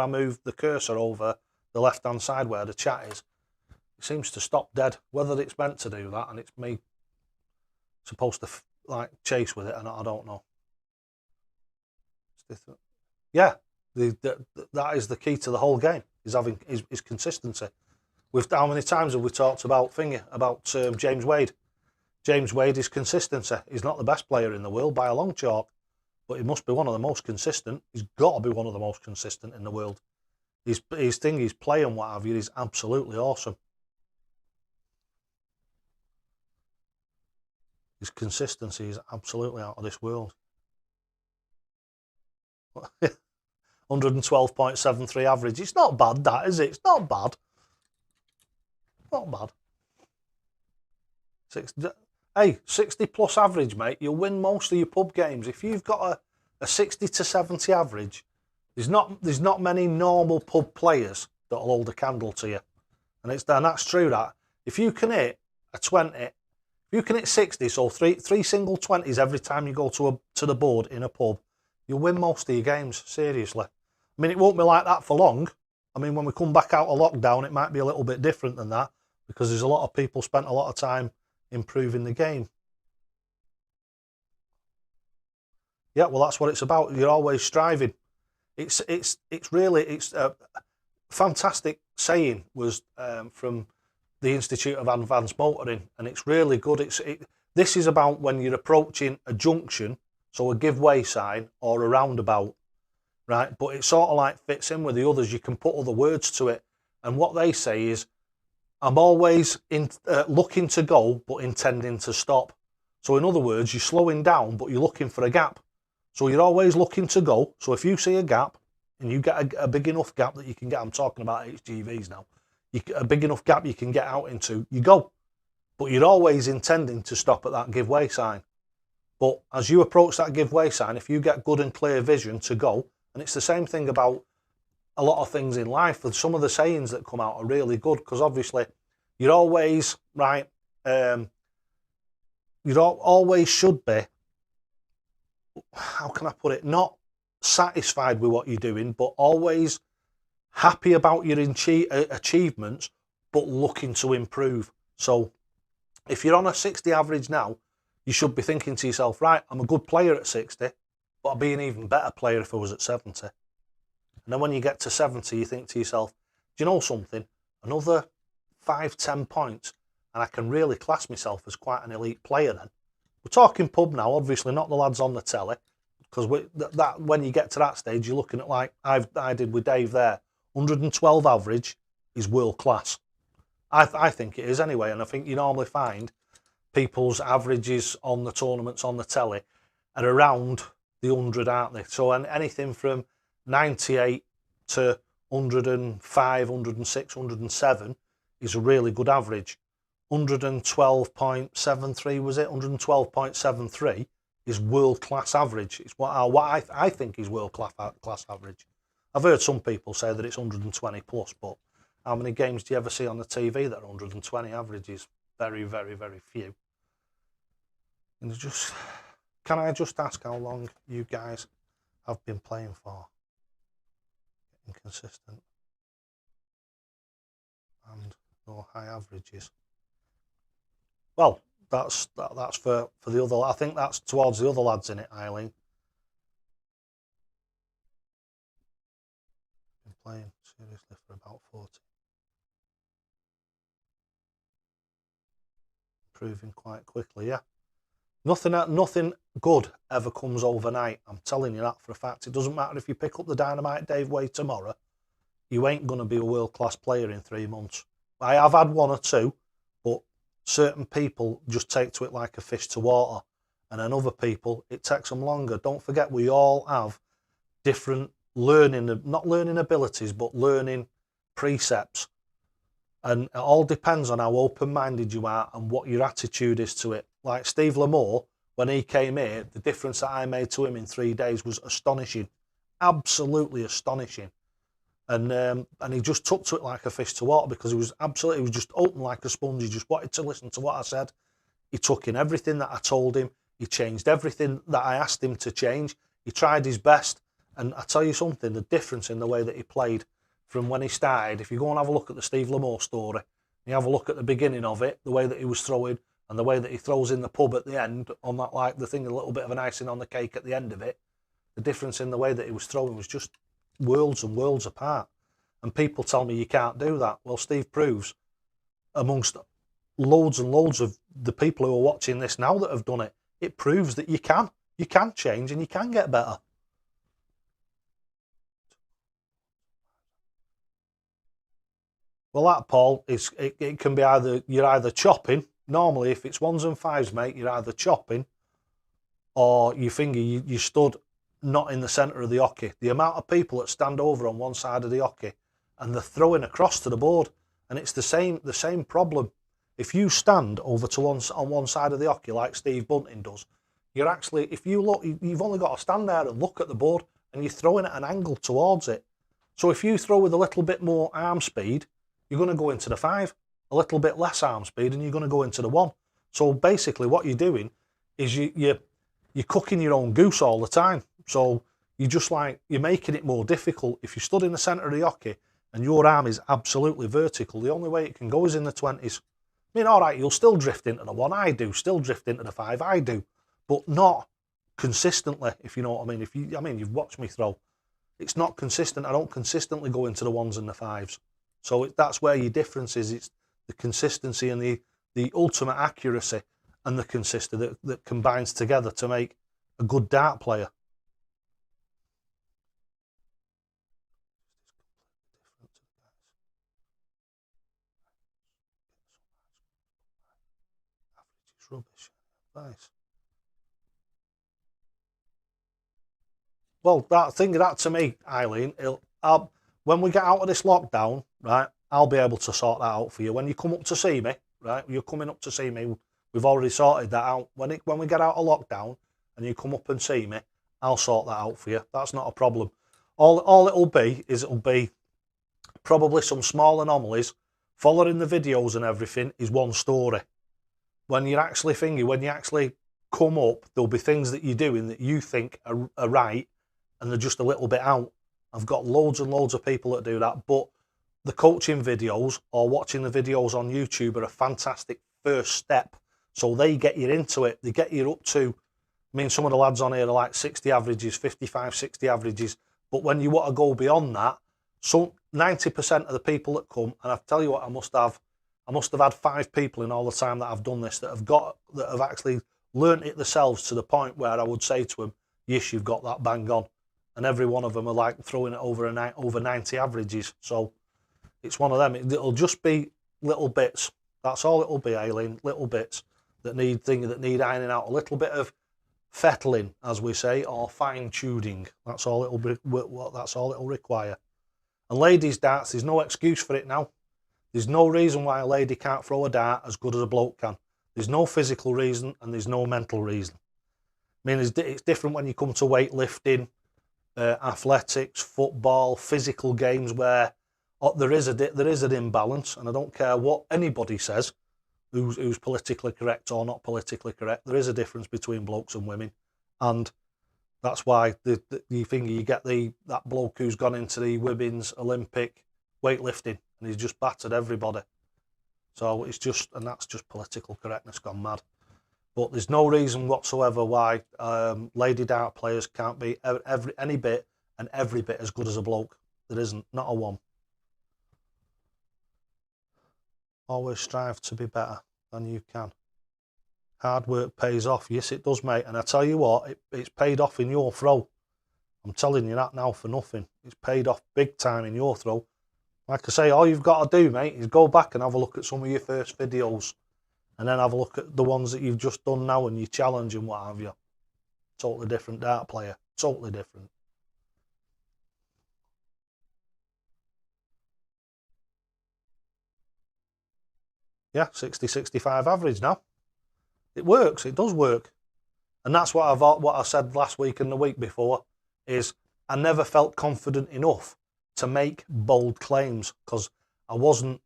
move the cursor over the left-hand side where the chat is, it seems to stop dead. Whether it's meant to do that and it's me supposed to like chase with it or not, I don't know. Yeah, that is the key to the whole game. Is consistency. How many times have we talked about James Wade? James Wade is consistency. He's not the best player in the world by a long chalk, but he must be one of the most consistent. He's got to be one of the most consistent in the world. His play and what have you is absolutely awesome. His consistency is absolutely out of this world. 112.73 average. It's not bad, that, is it? It's not bad. Not bad. 60 plus average, mate. You'll win most of your pub games. If you've got a 60 to 70 average, there's not many normal pub players that'll hold a candle to you. And that's true that. If you can hit a 20, if you can hit 60, so three single 20s every time you go to the board in a pub, you'll win most of your games, seriously. I mean, it won't be like that for long. I mean, when we come back out of lockdown, it might be a little bit different than that because there's a lot of people spent a lot of time improving the game. Yeah, well, that's what it's about. You're always striving. It's a fantastic saying was from the Institute of Advanced Motoring, and it's really good. This is about when you're approaching a junction, so a give way sign or a roundabout, right? But it sort of like fits in with the others. You can put other words to it, and what they say is, I'm always looking to go, but intending to stop. So in other words, you're slowing down, but you're looking for a gap. So you're always looking to go. So if you see a gap, and you get a big enough gap that you can get, I'm talking about HGVs now, a big enough gap you can get out into, you go. But you're always intending to stop at that give way sign. But as you approach that give way sign, if you get good and clear vision to go, and it's the same thing about a lot of things in life, and some of the sayings that come out are really good because obviously you're always right. You always should be. How can I put it? Not satisfied with what you're doing, but always happy about your achievements, but looking to improve. So if you're on a 60 average now, you should be thinking to yourself, right, I'm a good player at 60, but I'd be an even better player if I was at 70. And then when you get to 70, you think to yourself, do you know something? Another 5-10 points, and I can really class myself as quite an elite player then. We're talking pub now, obviously not the lads on the telly, because when you get to that stage, you're looking at like I did with Dave there, 112 average is world class. I think it is anyway, and I think you normally find people's averages on the tournaments on the telly are around the 100, aren't they? So anything from 98 to 105, 106, 107 is a really good average. 112.73 was it? 112.73 is world-class average. It's what I think is world-class average. I've heard some people say that it's 120 plus, but how many games do you ever see on the TV that are 120 averages? Very, very, very few. And can I just ask how long you guys have been playing for? Inconsistent and no high averages. Well, that's for the other. I think that's towards the other lads in it, Eileen. Been playing seriously for about 40. Improving quite quickly, yeah. Nothing good ever comes overnight. I'm telling you that for a fact. It doesn't matter if you pick up the Dynamite Dave way tomorrow. You ain't going to be a world-class player in 3 months. I have had 1 or 2, but certain people just take to it like a fish to water. And then other people, it takes them longer. Don't forget, we all have different not learning abilities, but learning precepts. And it all depends on how open-minded you are and what your attitude is to it. Like Steve Lamore when he came here, the difference that I made to him in 3 days was astonishing, absolutely astonishing. And he just took to it like a fish to water, because he was just open like a sponge. He just wanted to listen to what I said. He took in everything that I told him. He changed everything that I asked him to change. He tried his best. And I tell you something, the difference in the way that he played from when he started, if you go and have a look at the Steve Lamore story, you have a look at the beginning of it, the way that he was throwing, and the way that he throws in the pub at the end, on that, like the thing, a little bit of an icing on the cake at the end of it, the difference in the way that he was throwing was just worlds and worlds apart. And people tell me you can't do that. Well, Steve proves, amongst loads and loads of the people who are watching this now that have done it, it proves that you can change and you can get better. Well, that, Paul, it can be you're either chopping. Normally, if it's 1s and 5s, mate, you're either chopping or you stood not in the centre of the hockey. The amount of people that stand over on one side of the hockey and they're throwing across to the board, and it's the same problem. If you stand over to on one side of the hockey like Steve Bunting does, you're actually, if you look, you've only got to stand there and look at the board, and you're throwing at an angle towards it. So if you throw with a little bit more arm speed, you're going to go into the 5. A little bit less arm speed, and you're going to go into the 1. So basically what you're doing is you're cooking your own goose all the time. So you're making it more difficult. If you stood in the centre of the hockey and your arm is absolutely vertical, the only way it can go is in the 20s. I mean, all right, you'll still drift into the 1, I do. Still drift into the 5, I do. But not consistently, if you know what I mean. You've watched me throw. It's not consistent. I don't consistently go into the 1s and the 5s. So that's where your difference is. It's the consistency and the ultimate accuracy and the consistency that combines together to make a good dart player. It's rubbish. Nice. Well, that to me, Eileen, when we get out of this lockdown, right, I'll be able to sort that out for you. When you come up to see me, right, you're coming up to see me, we've already sorted that out. When we get out of lockdown and you come up and see me, I'll sort that out for you. That's not a problem. All it'll be is probably some small anomalies. Following the videos and everything is one story. When you actually come up, there'll be things that you're doing that you think are right, and they're just a little bit out. I've got loads and loads of people that do that, but the coaching videos or watching the videos on YouTube are a fantastic first step. So they get you into it. They get you up to, I mean, some of the lads on here are like 60 averages, 55, 60 averages. But when you want to go beyond that, so 90% of the people that come, and I tell you what, I must have had 5 people in all the time that I've done this that have actually learnt it themselves to the point where I would say to them, yes, you've got that bang on. And every one of them are like throwing it over 90 averages. So it's one of them. It'll just be little bits. That's all it'll be, Aileen. Little bits that need ironing out. A little bit of fettling, as we say, or fine tuning. That's all it'll be. That's all it'll require. And ladies' darts, there's no excuse for it now. There's no reason why a lady can't throw a dart as good as a bloke can. There's no physical reason and there's no mental reason. I mean, it's different when you come to weightlifting, athletics, football, physical games where there is an imbalance, and I don't care what anybody says, who's politically correct or not politically correct. There is a difference between blokes and women, and that's why you get that bloke who's gone into the women's Olympic weightlifting and he's just battered everybody. So that's just political correctness gone mad. But there's no reason whatsoever why lady dart players can't be every bit as good as a bloke. There isn't, not a one. Always strive to be better than you can. Hard work pays off. Yes, it does, mate. And I tell you what, it's paid off in your throw. I'm telling you that now for nothing. It's paid off big time in your throw. Like I say, all you've got to do, mate, is go back and have a look at some of your first videos. And then have a look at the ones that you've just done now and your challenge and what have you. Totally different dart player. Totally different. Yeah, 60, 65 average now. It works. It does work. And that's what I said last week and the week before, is I never felt confident enough to make bold claims, because I wasn't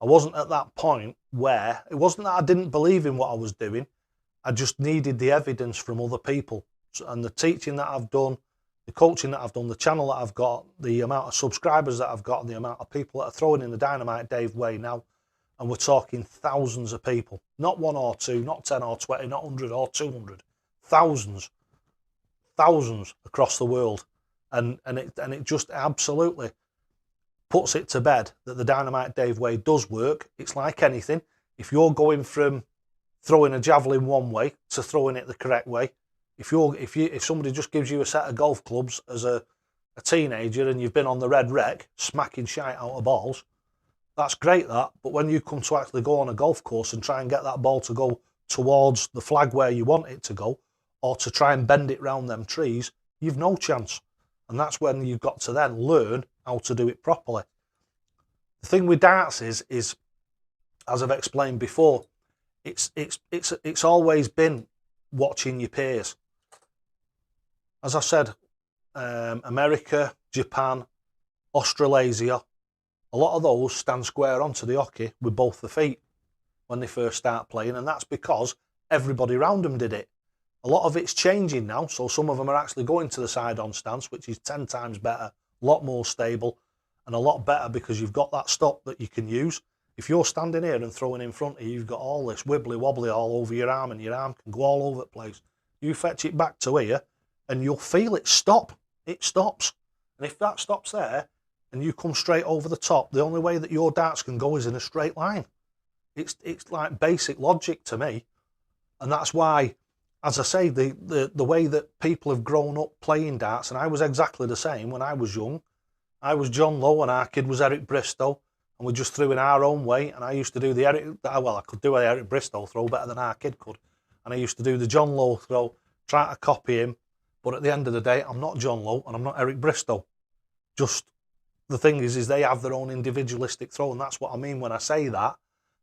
at that point where it wasn't that I didn't believe in what I was doing. I just needed the evidence from other people. And the teaching that I've done, the coaching that I've done, the channel that I've got, the amount of subscribers that I've got, and the amount of people that are throwing in the Dynamite Dave way now, and we're talking thousands of people, not one or two, not 10 or 20, not 100 or 200, thousands across the world. And it just absolutely puts it to bed that the Dynamite Dave way does work. It's like anything. If you're going from throwing a javelin one way to throwing it the correct way, if somebody just gives you a set of golf clubs as a teenager and you've been on the red wreck smacking shite out of balls, that's great, that. But when you come to actually go on a golf course and try and get that ball to go towards the flag where you want it to go, or to try and bend it round them trees, you've no chance. And that's when you've got to then learn how to do it properly. The thing with darts is as I've explained before, it's always been watching your peers. As I said, America, Japan, Australasia, a lot of those stand square onto the hockey with both the feet when they first start playing, and that's because everybody around them did it. A lot of it's changing now, so some of them are actually going to the side-on stance, which is 10 times better, a lot more stable, and a lot better because you've got that stop that you can use. If you're standing here and throwing in front of you, you've got all this wibbly-wobbly all over your arm, and your arm can go all over the place. You fetch it back to here, and you'll feel it stop. It stops. And if that stops there, and you come straight over the top, the only way that your darts can go is in a straight line. It's like basic logic to me. And that's why, as I say, the way that people have grown up playing darts, and I was exactly the same when I was young. I was John Lowe and our kid was Eric Bristow, and we just threw in our own way, and I used to do I could do an Eric Bristow throw better than our kid could. And I used to do the John Lowe throw, try to copy him, but at the end of the day, I'm not John Lowe and I'm not Eric Bristow. Just the thing is they have their own individualistic throw, and that's what I mean when I say that.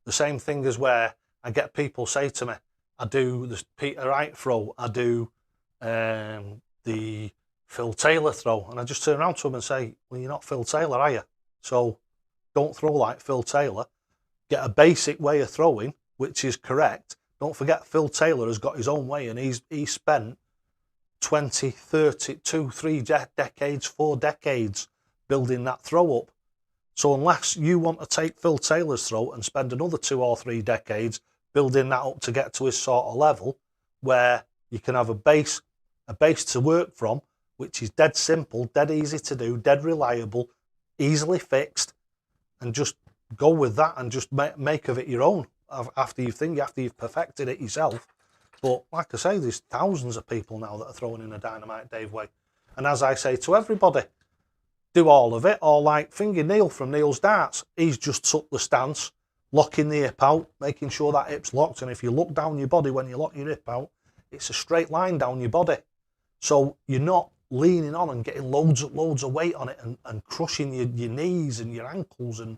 The same thing as where I get people say to me, I do the Peter Wright throw, I do the Phil Taylor throw, and I just turn around to them and say, well, you're not Phil Taylor, are you? So don't throw like Phil Taylor. Get a basic way of throwing, which is correct. Don't forget Phil Taylor has got his own way, and he's spent 20, 30, 2, 3 decades, 4 decades building that throw up. So unless you want to take Phil Taylor's throw and spend another 2 or 3 decades building that up to get to his sort of level, where you can have a base to work from, which is dead simple, dead easy to do, dead reliable, easily fixed, and just go with that and just make of it your own after you've perfected it yourself. But like I say, there's thousands of people now that are throwing in a Dynamite Dave way. And as I say to everybody, do all of it, or like Finger Neil from Neil's Darts. He's just took the stance, locking the hip out, making sure that hip's locked. And if you look down your body when you lock your hip out, it's a straight line down your body. So you're not leaning on and getting loads of weight on it and crushing your knees and your ankles and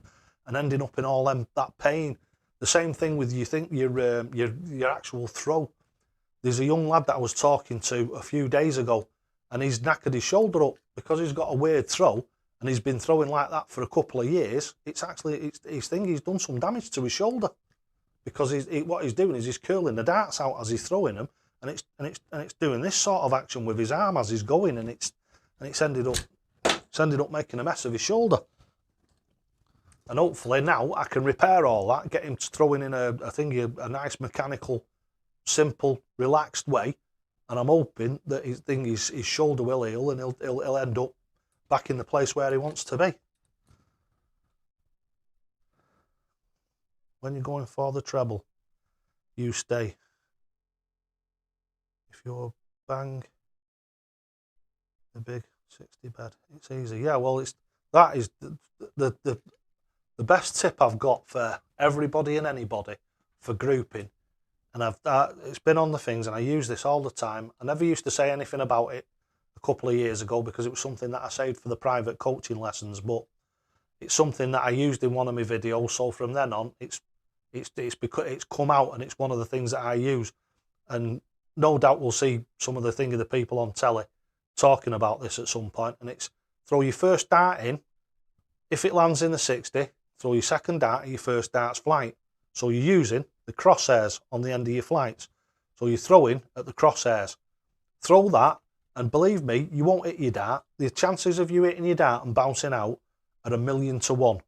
ending up in all that pain. The same thing with your actual throw. There's a young lad that I was talking to a few days ago, and he's knackered his shoulder up because he's got a weird throw, and he's been throwing like that for a couple of years. He's done some damage to his shoulder because what he's doing is he's curling the darts out as he's throwing them, and it's doing this sort of action with his arm as he's going, and it's ended up making a mess of his shoulder. And hopefully now I can repair all that, get him throwing in a nice mechanical, simple, relaxed way, and I'm hoping that his shoulder will heal and he'll end up back in the place where he wants to be. When you're going for the treble, you stay. If you're bang the big 60 bed, it's easy. Yeah, well, that is the best tip I've got for everybody and anybody for grouping. And it's been on the things, and I use this all the time. I never used to say anything about it a couple of years ago because it was something that I saved for the private coaching lessons, but it's something that I used in one of my videos. So from then on, it's come out, and it's one of the things that I use. And no doubt we'll see some of the people on telly talking about this at some point, and it's throw your first dart in. If it lands in the 60, throw your second dart at your first dart's flight. So you're using the crosshairs on the end of your flights. So you're throwing at the crosshairs. Throw that, and believe me, you won't hit your dart. The chances of you hitting your dart and bouncing out are 1,000,000 to 1.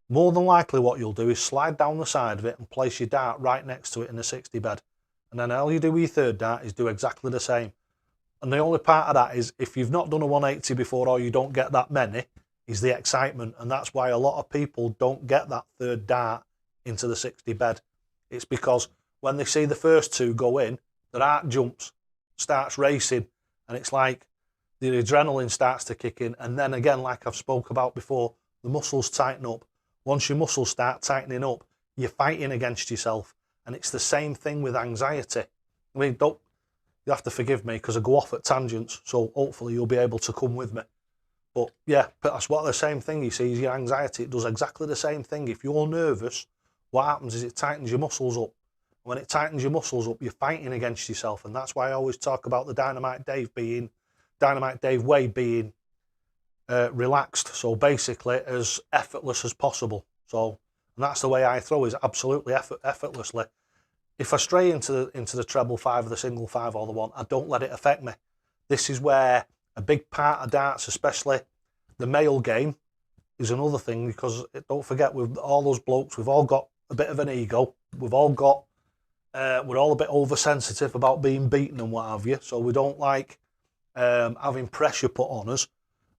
More than likely what you'll do is slide down the side of it and place your dart right next to it in the 60 bed. And then all you do with your third dart is do exactly the same. And the only part of that is if you've not done a 180 before or you don't get that many, is the excitement. And that's why a lot of people don't get that third dart into the 60 bed. It's because when they see the first two go in, their heart jumps, starts racing, and it's like the adrenaline starts to kick in. And then again, like I've spoke about before, the muscles tighten up. Once your muscles start tightening up, you're fighting against yourself. And it's the same thing with anxiety. I mean, you have to forgive me because I go off at tangents, so hopefully you'll be able to come with me. But yeah, that's what the same thing you see is your anxiety. It does exactly the same thing. If you're nervous, what happens is it tightens your muscles up. When it tightens your muscles up, you're fighting against yourself. And that's why I always talk about the Dynamite Dave way being relaxed. So basically as effortless as possible. So, and that's the way I throw, is absolutely effortlessly. If I stray into the treble five or the single five or the one, I don't let it affect me. This is where a big part of darts, especially the male game, is another thing, because don't forget, with all those blokes, we've all got a bit of an ego. We've all got, we're all a bit oversensitive about being beaten and what have you. So we don't like having pressure put on us,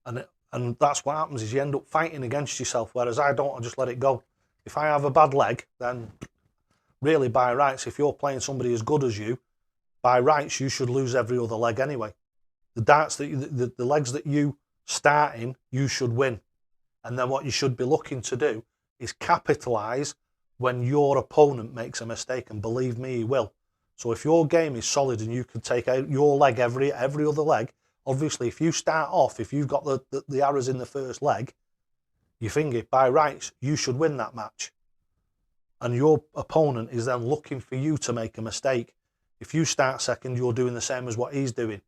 and that's what happens is you end up fighting against yourself. Whereas I don't, I just let it go. If I have a bad leg, then really by rights, if you're playing somebody as good as you, by rights you should lose every other leg anyway. The darts that the legs that you start in, you should win. And then what you should be looking to do is capitalise when your opponent makes a mistake, and believe me, he will. So if your game is solid and you can take out your leg every other leg, obviously if you start off, if you've got the arrows in the first leg, you finger it, by rights, you should win that match. And your opponent is then looking for you to make a mistake. If you start second, you're doing the same as what he's doing.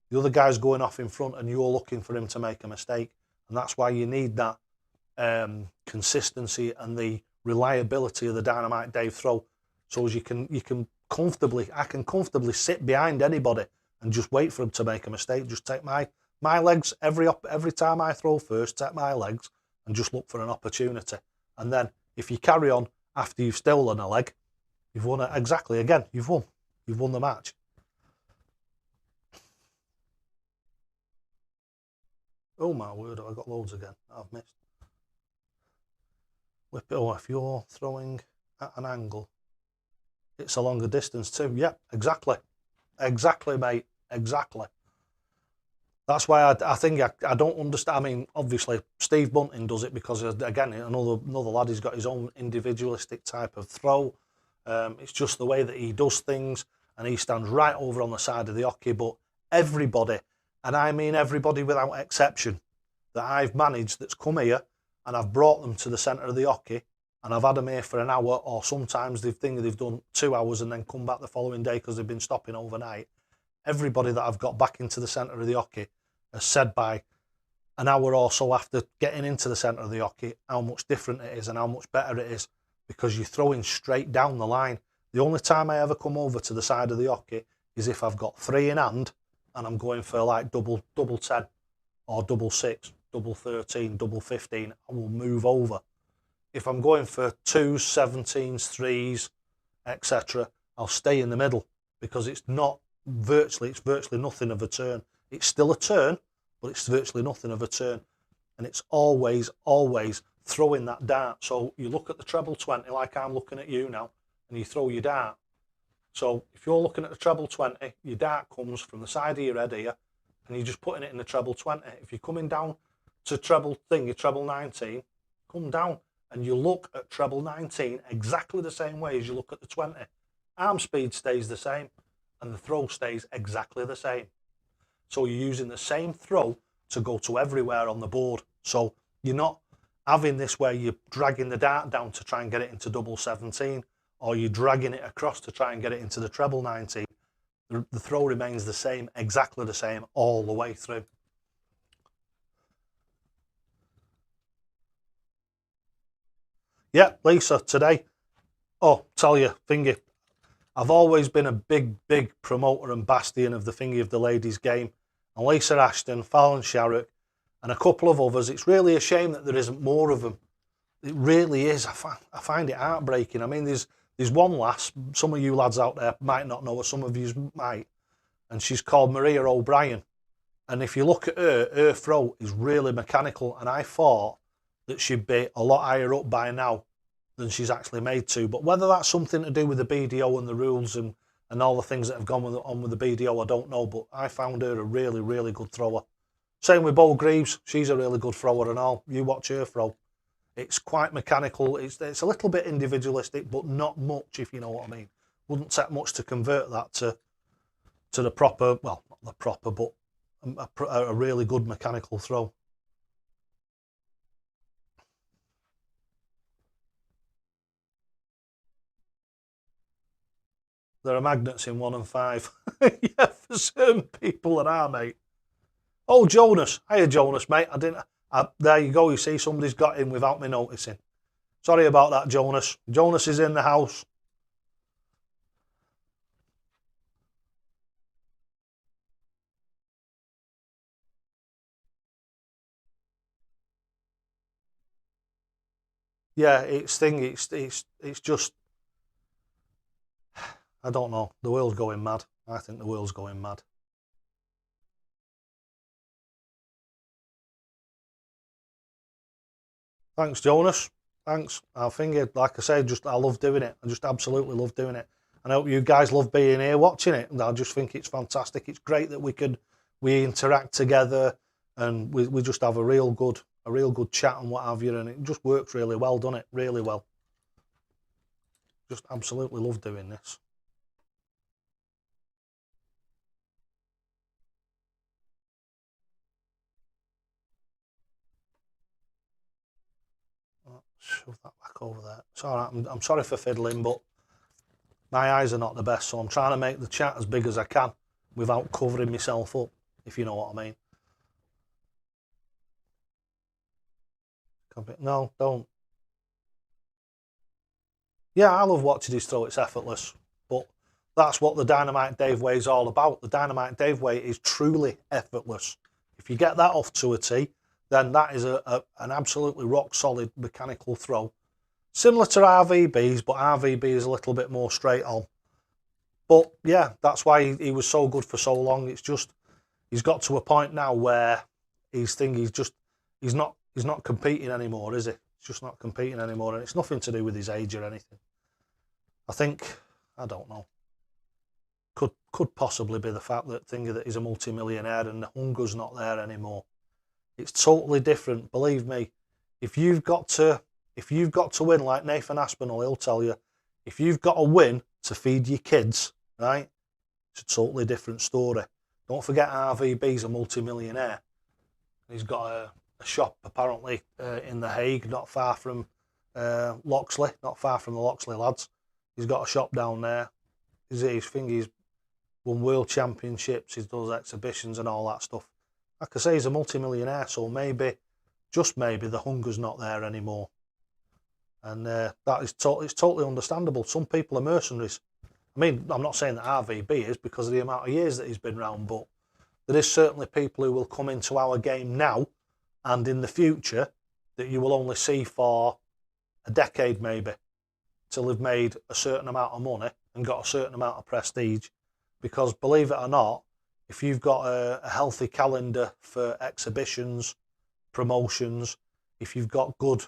The other guy's going off in front and you're looking for him to make a mistake. And that's why you need that consistency and the reliability of the Dynamite Dave throw. So as you can comfortably, I can comfortably sit behind anybody and just wait for him to make a mistake. Just take my legs every time I throw first, take my legs and just look for an opportunity. And then if you carry on after you've stolen a leg, you've won it. Exactly, again, you've won the match. Oh my word, I got loads again I've missed. Whip it, if you're throwing at an angle, it's a longer distance too. Yeah, exactly, mate, exactly. That's why I think I don't understand. I mean, obviously Steve Bunting does it because, again, another lad, he's got his own individualistic type of throw. It's just the way that he does things, and he stands right over on the side of the hockey. But everybody, and I mean everybody without exception, that I've managed that's come here and I've brought them to the centre of the hockey and I've had them here for an hour, or sometimes they've done 2 hours and then come back the following day because they've been stopping overnight. Everybody that I've got back into the centre of the hockey has said by an hour or so after getting into the centre of the hockey how much different it is and how much better it is, because you're throwing straight down the line. The only time I ever come over to the side of the hockey is if I've got 3 in hand and I'm going for like double 10 or double 6, double 13, double 15, I will move over. If I'm going for 2s, 17s, 3s, etc., I'll stay in the middle, because it's virtually nothing of a turn. It's still a turn, but it's virtually nothing of a turn. And it's always throwing that dart. So you look at the treble 20 like I'm looking at you now, and you throw your dart. So if you're looking at the treble 20, your dart comes from the side of your head here, and you're just putting it in the treble 20. If you're coming down to treble 19, come down and you look at treble 19 exactly the same way as you look at the 20. Arm speed stays the same and the throw stays exactly the same. So you're using the same throw to go to everywhere on the board. So you're not having this where you're dragging the dart down to try and get it into double 17, or you're dragging it across to try and get it into the treble 19. The throw remains the same, exactly the same all the way through. Yeah, Lisa, today, oh, tell you, thingy, I've always been a big promoter and bastion of the thingy of the ladies' game. And Lisa Ashton, Fallon Sherrock, and a couple of others. It's really a shame that there isn't more of them. It really is. I find it heartbreaking. I mean, there's one lass, some of you lads out there might not know her, some of you might, and she's called Maria O'Brien. And if you look at her throw is really mechanical, and I thought that she'd be a lot higher up by now than she's actually made to. But whether that's something to do with the BDO and the rules and all the things that have gone on with the BDO, I don't know. But I found her a really good thrower. Same with Bo Greaves. She's a really good thrower and all. You watch her throw. It's quite mechanical. It's a little bit individualistic, but not much, if you know what I mean. Wouldn't take much to convert that to the proper, well, not the proper, but a really good mechanical throw. There are magnets in 1 and 5. Yeah, for certain people there are, mate. Oh, Jonas. Hiya, Jonas, mate. There you go. You see, somebody's got in without me noticing. Sorry about that, Jonas. Jonas is in the house. Yeah, it's just, I don't know. The world's going mad. I think the world's going mad. Thanks, Jonas. Thanks. I think, like I said, I love doing it. I just absolutely love doing it. And I hope you guys love being here watching it. And I just think it's fantastic. It's great that we interact together, and we just have a real good chat and what have you. And it just works really well, doesn't it? Really well. Just absolutely love doing this. Shove that back over there. It's all right. I'm sorry for fiddling, but my eyes are not the best, so I'm trying to make the chat as big as I can without covering myself up, if you know what I mean. No, don't. Yeah, I love watching his throw. It's effortless. But that's what the Dynamite Dave way is all about. The Dynamite Dave way is truly effortless. If you get that off to a tee, then that is an absolutely rock solid mechanical throw. Similar to RVB's, but RVB is a little bit more straight on. But yeah, that's why he was so good for so long. It's just he's got to a point now where he's not competing anymore, is he? He's just not competing anymore, and it's nothing to do with his age or anything. I think, I don't know. Could possibly be the fact that he's a multi-millionaire and the hunger's not there anymore. It's totally different. Believe me, if you've got to win, like Nathan Aspinall, he'll tell you, if you've got to win to feed your kids, right? It's a totally different story. Don't forget RVB's a multi-millionaire. He's got a shop apparently in The Hague, not far from Loxley, not far from the Loxley lads. He's got a shop down there. He's won world championships, he does exhibitions and all that stuff. Like I say, he's a multi-millionaire, so maybe, just maybe, the hunger's not there anymore. And that is it's totally understandable. Some people are mercenaries. I mean, I'm not saying that RVB is because of the amount of years that he's been around, but there is certainly people who will come into our game now and in the future that you will only see for a decade maybe, till they've made a certain amount of money and got a certain amount of prestige. Because believe it or not, if you've got a healthy calendar for exhibitions, promotions, if you've got good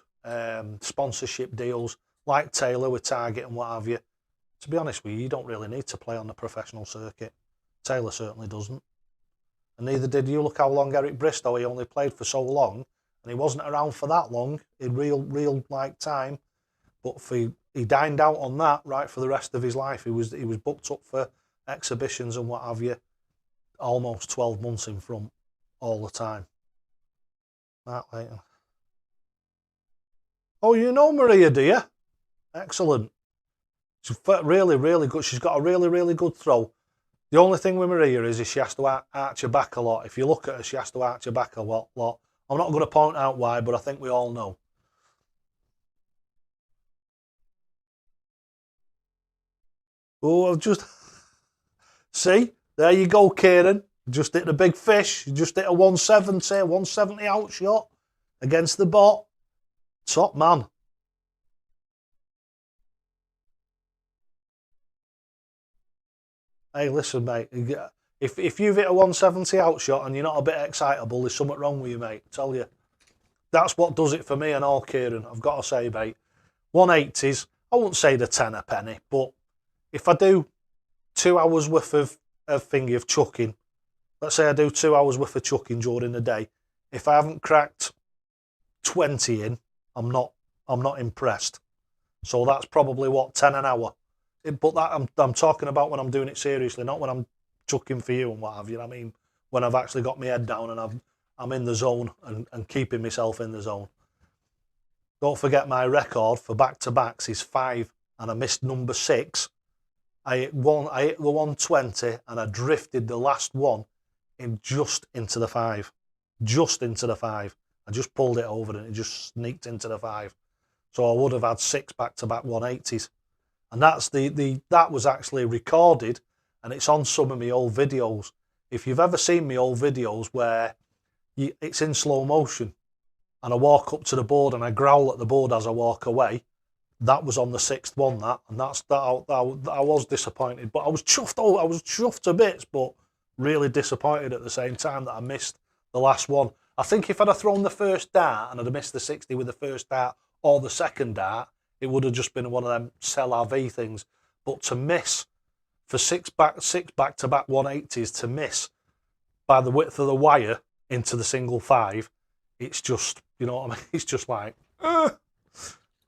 sponsorship deals like Taylor with Target and what have you, to be honest with you, you don't really need to play on the professional circuit. Taylor certainly doesn't. And neither did you. Look how long Eric Bristow, he only played for so long, and he wasn't around for that long in real like time. But he dined out on that right for the rest of his life. He was booked up for exhibitions and what have you, almost 12 months in front all the time. That later. Oh, you know Maria, do you? Excellent. She's really good. She's got a really good throw. The only thing with Maria is she has to arch her back a lot. If you look at her, she has to arch her back a lot. I'm not going to point out why, but I think we all know. Oh, I've just... See? There you go, Kieran. Just hit the big fish. You just hit a 170 out shot against the bot. Top man. Hey, listen, mate. If you've hit a 170 out shot and you're not a bit excitable, there's something wrong with you, mate. I tell you. That's what does it for me and all, Kieran. I've got to say, mate. 180s, I wouldn't say the 10 a penny, but if I do 2 hours worth of thingy of chucking, let's say I do 2 hours worth of chucking during the day, if I haven't cracked 20 in, I'm not impressed. So that's probably what, 10 an hour. But that I'm talking about when I'm doing it seriously, not when I'm chucking for you and what have you. I mean, when I've actually got my head down and I'm in the zone and keeping myself in the zone. Don't forget my record for back-to-backs is 5, and I missed number 6. I hit the 120 and I drifted the last one just into the 5. Just into the 5. I just pulled it over and it just sneaked into the 5. So I would have had 6 back-to-back 180s. And that's that was actually recorded, and it's on some of my old videos. If you've ever seen my old videos where it's in slow motion and I walk up to the board and I growl at the board as I walk away, that was on the 6th one, and I was disappointed, but I was chuffed. Oh, I was chuffed to bits, but really disappointed at the same time that I missed the last one. I think if I'd have thrown the first dart and I'd have missed the 60 with the first dart or the second dart, it would have just been one of them sell RV things. But to miss for 6 back-to-back 180s, to miss by the width of the wire into the single 5, it's just, you know what I mean? It's just like, I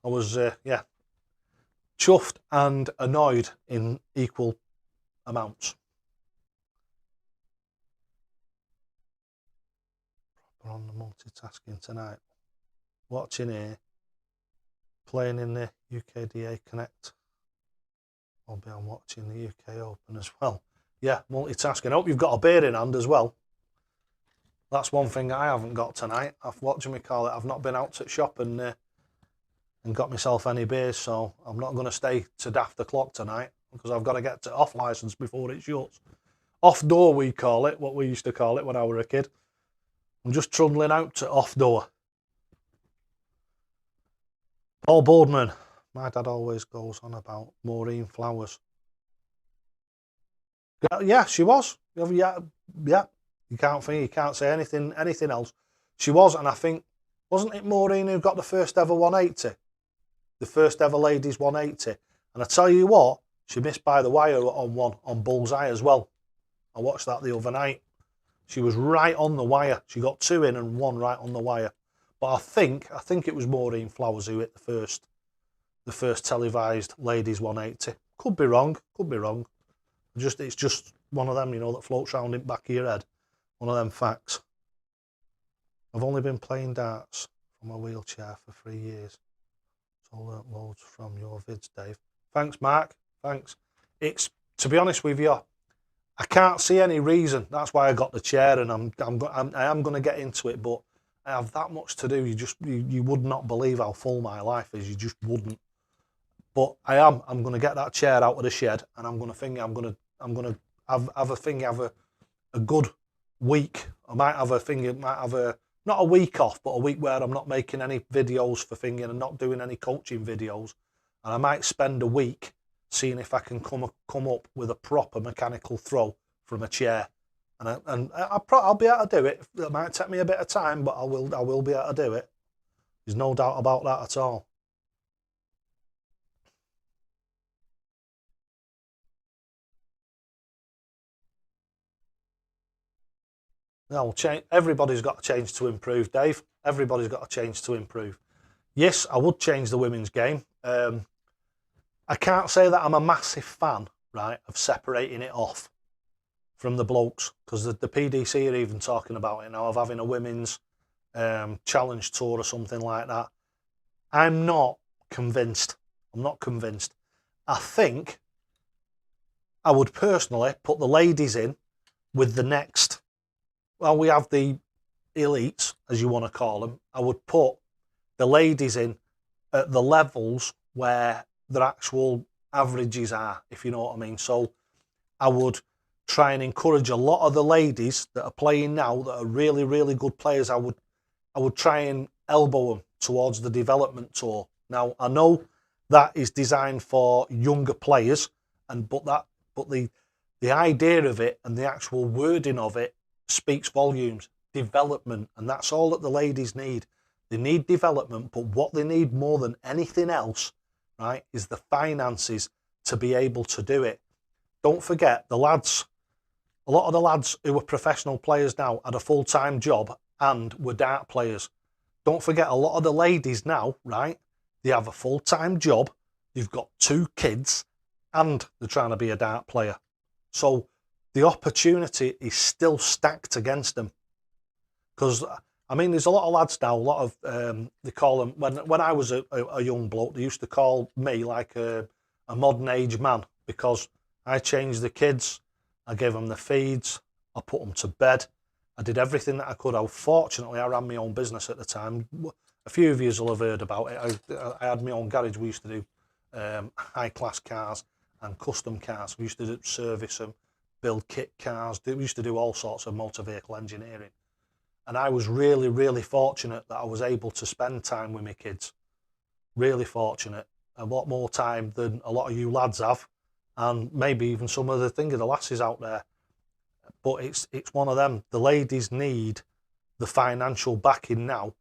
was, chuffed and annoyed in equal amounts. We're on the multitasking tonight. Watching here, playing in the UKDA Connect. I'll be on watching the UK Open as well. Yeah, multitasking. I hope you've got a beer in hand as well. That's one thing I haven't got tonight. I've not been out to the shop and got myself any beers, so I'm not going to stay to daft the clock tonight because I've got to get to off licence before it shuts. Off door, we call it, what we used to call it when I were a kid. I'm just trundling out to off door. Paul Boardman. My dad always goes on about Maureen Flowers. Yeah, she was. Yeah. You can't say anything else. She was, and I think, wasn't it Maureen who got the first ever 180? The first ever ladies 180. And I tell you what, she missed by the wire on Bullseye as well. I watched that the other night. She was right on the wire. She got 2 in and 1 right on the wire. But I think it was Maureen Flowers who hit the first televised ladies 180. Could be wrong. It's just one of them, you know, that floats around in the back of your head. One of them facts. I've only been playing darts from a wheelchair for 3 years. So I learnt loads from your vids, Dave. Thanks, Mark. Thanks. It's, to be honest with you, I can't see any reason. That's why I got the chair, and I am going to get into it, but I have that much to do. You would not believe how full my life is. You just wouldn't. But I'm going to get that chair out of the shed, and I'm going to have a good week. I might have not a week off, but a week where I'm not making any videos for thinking and not doing any coaching videos, and I might spend a week seeing if I can come up with a proper mechanical throw from a chair, and I'll be able to do it. It might take me a bit of time, but I will be able to do it. There's no doubt about that at all. No, everybody's got to change to improve, Dave. Everybody's got to change to improve. Yes, I would change the women's game. I can't say that I'm a massive fan, right, of separating it off from the blokes, because the PDC are even talking about it now, of having a women's challenge tour or something like that. I'm not convinced. I think I would personally put the ladies in with the next, well, we have the elites, as you want to call them. I would put the ladies in at the levels where their actual averages are, if you know what I mean. So I would try and encourage a lot of the ladies that are playing now that are really, really good players. I would try and elbow them towards the development tour. Now, I know that is designed for younger players, but the idea of it and the actual wording of it speaks volumes. Development, and that's all that the ladies need. They need development, but what they need more than anything else, right, is the finances to be able to do it. Don't forget, a lot of the lads who are professional players now had a full-time job and were dart players. Don't forget, a lot of the ladies now, right, they have a full-time job, they've got 2 kids, and they're trying to be a dart player. So the opportunity is still stacked against them. Because, I mean, there's a lot of lads now, a lot of, they call them, when I was a young bloke, they used to call me like a modern age man, because I changed the kids, I gave them the feeds, I put them to bed, I did everything that I could. Fortunately, I ran my own business at the time. A few of you will have heard about it. I had my own garage. We used to do high-class cars and custom cars. We used to service them, build kit cars. We used to do all sorts of motor vehicle engineering. And I was really, really fortunate that I was able to spend time with my kids. Really fortunate. A lot more time than a lot of you lads have, and maybe even some of the lasses out there. But it's one of them. The ladies need the financial backing now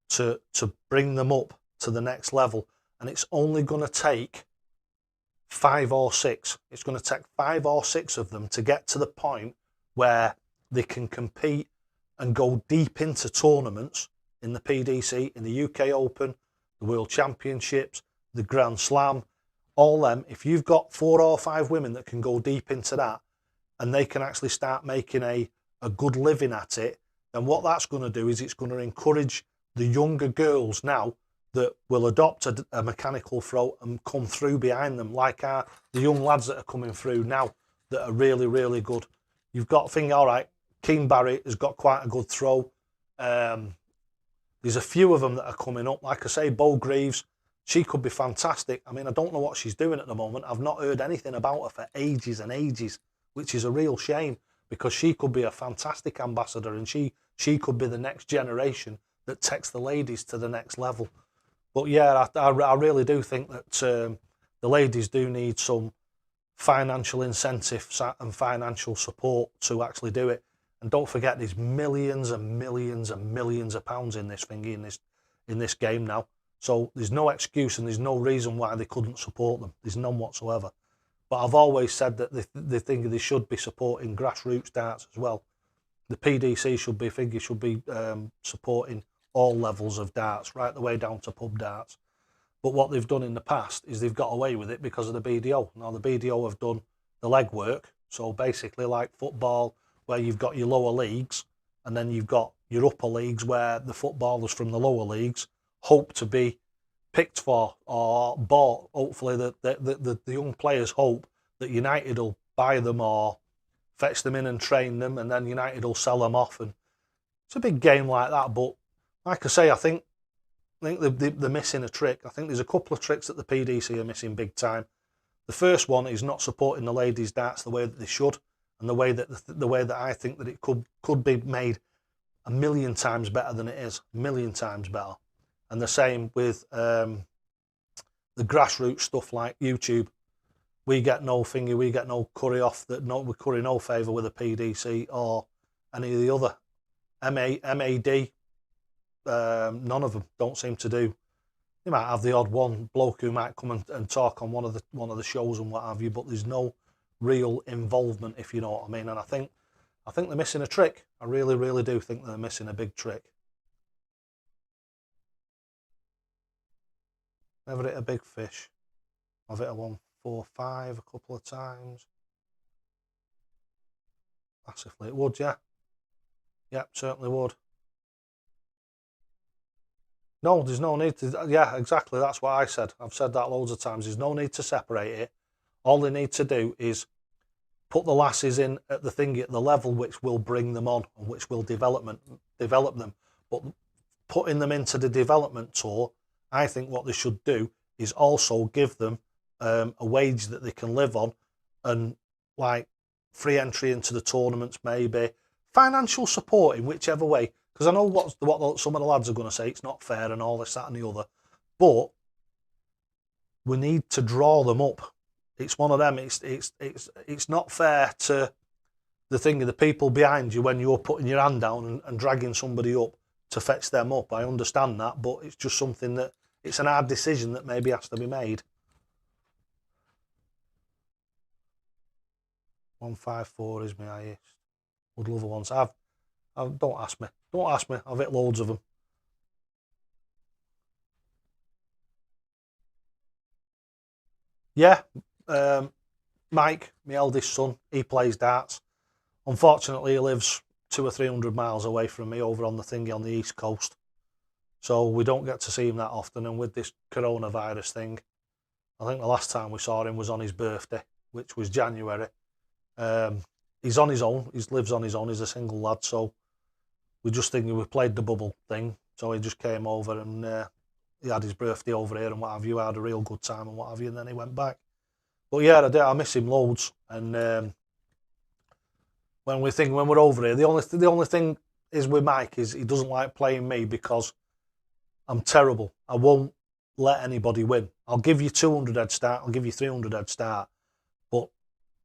to bring them up to the next level. And it's only going to take 5 or 6. It's going to take 5 or 6 of them to get to the point where they can compete and go deep into tournaments in the PDC, in the UK Open, the World Championships, the Grand Slam, all them. If you've got 4 or 5 women that can go deep into that and they can actually start making a good living at it, then what that's going to do is it's going to encourage the younger girls now that will adopt a mechanical throw and come through behind them, like the young lads that are coming through now that are really, really good. You've got to think, all right, Keen Barry has got quite a good throw. There's a few of them that are coming up. Like I say, Bo Greaves, she could be fantastic. I mean, I don't know what she's doing at the moment. I've not heard anything about her for ages and ages, which is a real shame, because she could be a fantastic ambassador, and she could be the next generation that takes the ladies to the next level. But yeah, I really do think that the ladies do need some financial incentive and financial support to actually do it. And don't forget, there's millions and millions and millions of pounds in this thingy, in this game now. So there's no excuse and there's no reason why they couldn't support them. There's none whatsoever. But I've always said that they think they should be supporting grassroots darts as well. The PDC should be supporting all levels of darts, right the way down to pub darts. But what they've done in the past is they've got away with it because of the BDO. Now the BDO have done the legwork. So basically, like football, where you've got your lower leagues and then you've got your upper leagues where the footballers from the lower leagues hope to be picked for or bought. Hopefully the young players hope that United will buy them or fetch them in and train them, and then United will sell them off. And it's a big game like that. But like I say, I think they're missing a trick. I think there's a couple of tricks that the PDC are missing big time. The first one is not supporting the ladies' darts the way that they should, and the way that I think that it could be made a million times better than it is, a million times better. And the same with the grassroots stuff like YouTube. We get no curry we curry no favour with the PDC or any of the other MAD. None of them don't seem to do. You might have the odd one bloke who might come and talk on one of the shows and what have you, but there's no real involvement, if you know what I mean. And I think they're missing a trick. I really, really do think they're missing a big trick. Never hit a big fish. I've hit a 145 a couple of times. Massively, it would, yeah. Yep, certainly would. No, there's no need to. Yeah, exactly. That's what I said. I've said that loads of times. There's no need to separate it. All they need to do is put the lasses in at the thing at the level which will bring them on and which will develop them. But putting them into the development tour, I think what they should do is also give them a wage that they can live on, and like free entry into the tournaments, maybe financial support in whichever way. Because I know what some of the lads are going to say, it's not fair and all this, that and the other. But we need to draw them up. It's one of them. It's not fair to the people behind you when you're putting your hand down and dragging somebody up to fetch them up. I understand that, but it's just something that it's an hard decision that maybe has to be made. 154 is my highest. Would love ones. Don't ask me. Don't ask me. I've hit loads of them. Yeah, Mike, my eldest son, he plays darts. Unfortunately, he lives 200 or 300 miles away from me over on the thingy on the East Coast. So we don't get to see him that often. And with this coronavirus thing, I think the last time we saw him was on his birthday, which was January. He's on his own. He lives on his own. He's a single lad. So we just thinking we played the bubble thing. So he just came over and he had his birthday over here and what have you. I had a real good time and what have you. And then he went back. But yeah, I miss him loads. And when we're over here, the only thing is with Mike is he doesn't like playing me because I'm terrible. I won't let anybody win. I'll give you 200 head start. I'll give you 300 head start. But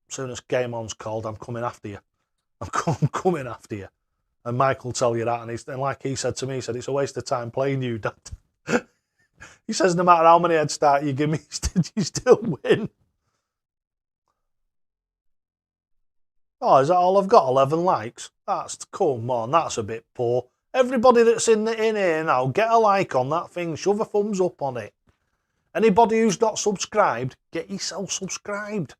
as soon as game on's called, I'm coming after you. I'm coming after you. And Mike will tell you that. And like he said to me, he said, it's a waste of time playing you, Dad. He says, no matter how many head start you give me, you still win. Oh, is that all I've got? 11 likes? Come on, that's a bit poor. Everybody that's in here now, get a like on that thing. Shove a thumbs up on it. Anybody who's not subscribed, get yourself subscribed.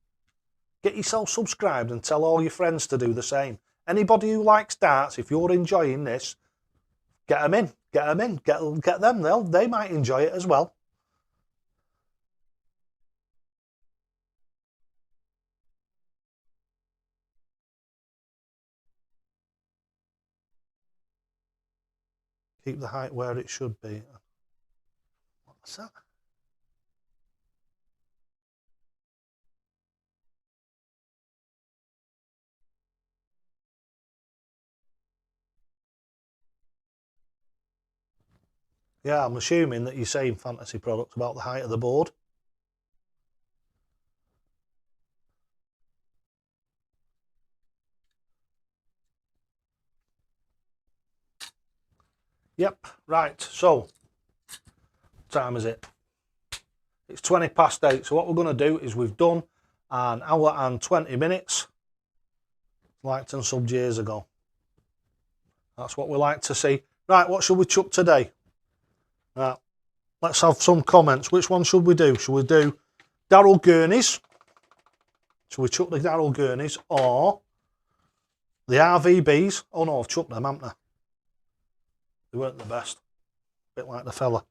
Get yourself subscribed and tell all your friends to do the same. Anybody who likes darts, if you're enjoying this, get them in. Get them in. Get them. They might enjoy it as well. Keep the height where it should be. What's that? Yeah, I'm assuming that you're saying fantasy products about the height of the board. Yep, right, so, what time is it? It's 20 past 8, so what we're going to do is we've done an hour and 20 minutes, like 10 subs years ago. That's what we like to see. Right, what should we chuck today? Right, let's have some comments. Which one should we do? Should we do Daryl Gurney's? Should we chuck the Daryl Gurney's or the RVBs? Oh no, I've chucked them, haven't I? They weren't the best. A bit like the fella.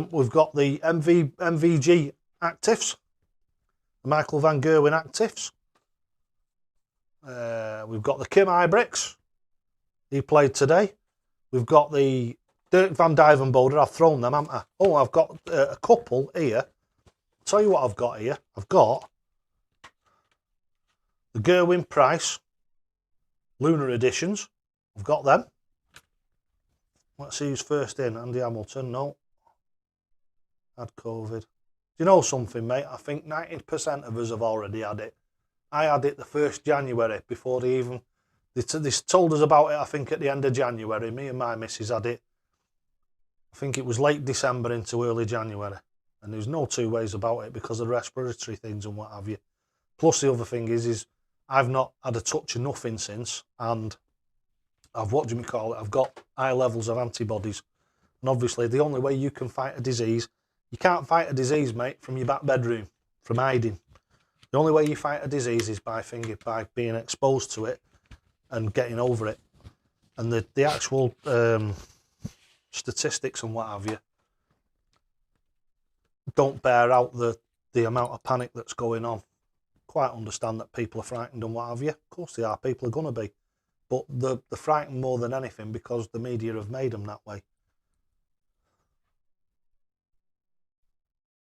We've got the MVG Actives. The Michael Van Gerwen Actives. We've got the Kim Ibricks. He played today. We've got the Dirk Van Dijvenbode. I've thrown them, haven't I? Oh, I've got a couple here. I'll tell you what I've got here. I've got the Gerwin Price Lunar Editions. I've got them. Let's see who's first in. Andy Hamilton, no. Had COVID. Do you know something, mate? I think 90% of us have already had it. I had it the 1st January before they even... They told us about it, I think, at the end of January. Me and my missus had it. I think it was late December into early January. And there's no two ways about it because of the respiratory things and what have you. Plus the other thing is I've not had a touch of nothing since. And I've got high levels of antibodies. And obviously the only way you can fight a disease, you can't fight a disease, mate, from your back bedroom, from hiding. The only way you fight a disease is by being exposed to it and getting over it. And the actual statistics and what have you don't bear out the amount of panic that's going on. quite understand that people are frightened and what have you. Of course they are. People are going to be. But they're frightened more than anything because the media have made them that way.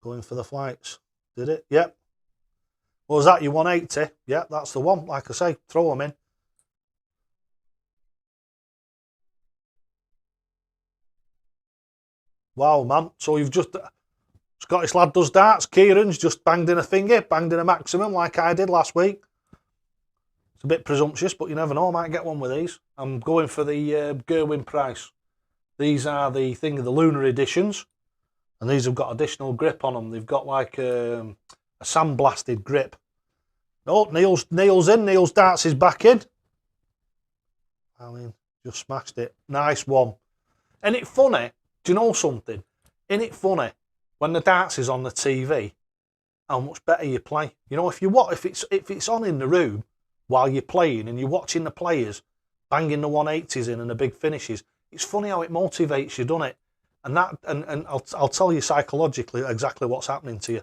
Going for the flights. Did it? Yep. What was that, your 180? Yeah, that's the one. Like I say, throw them in. Wow, man. So you've just... Scottish lad does darts. Kieran's just banged in a thingy, banged in a maximum like I did last week. It's a bit presumptuous, but you never know. I might get one with these. I'm going for the Gerwin price. These are the lunar editions. And these have got additional grip on them. They've got like a sandblasted grip. Oh, Neil's in. Neil's darts is back in. I mean, just smashed it. Nice one. Ain't it funny? Do you know something? Ain't it funny when the darts is on the TV? How much better you play. You know, if it's on in the room while you're playing and you're watching the players banging the 180s in and the big finishes, it's funny how it motivates you, doesn't it? And I'll tell you psychologically exactly what's happening to you.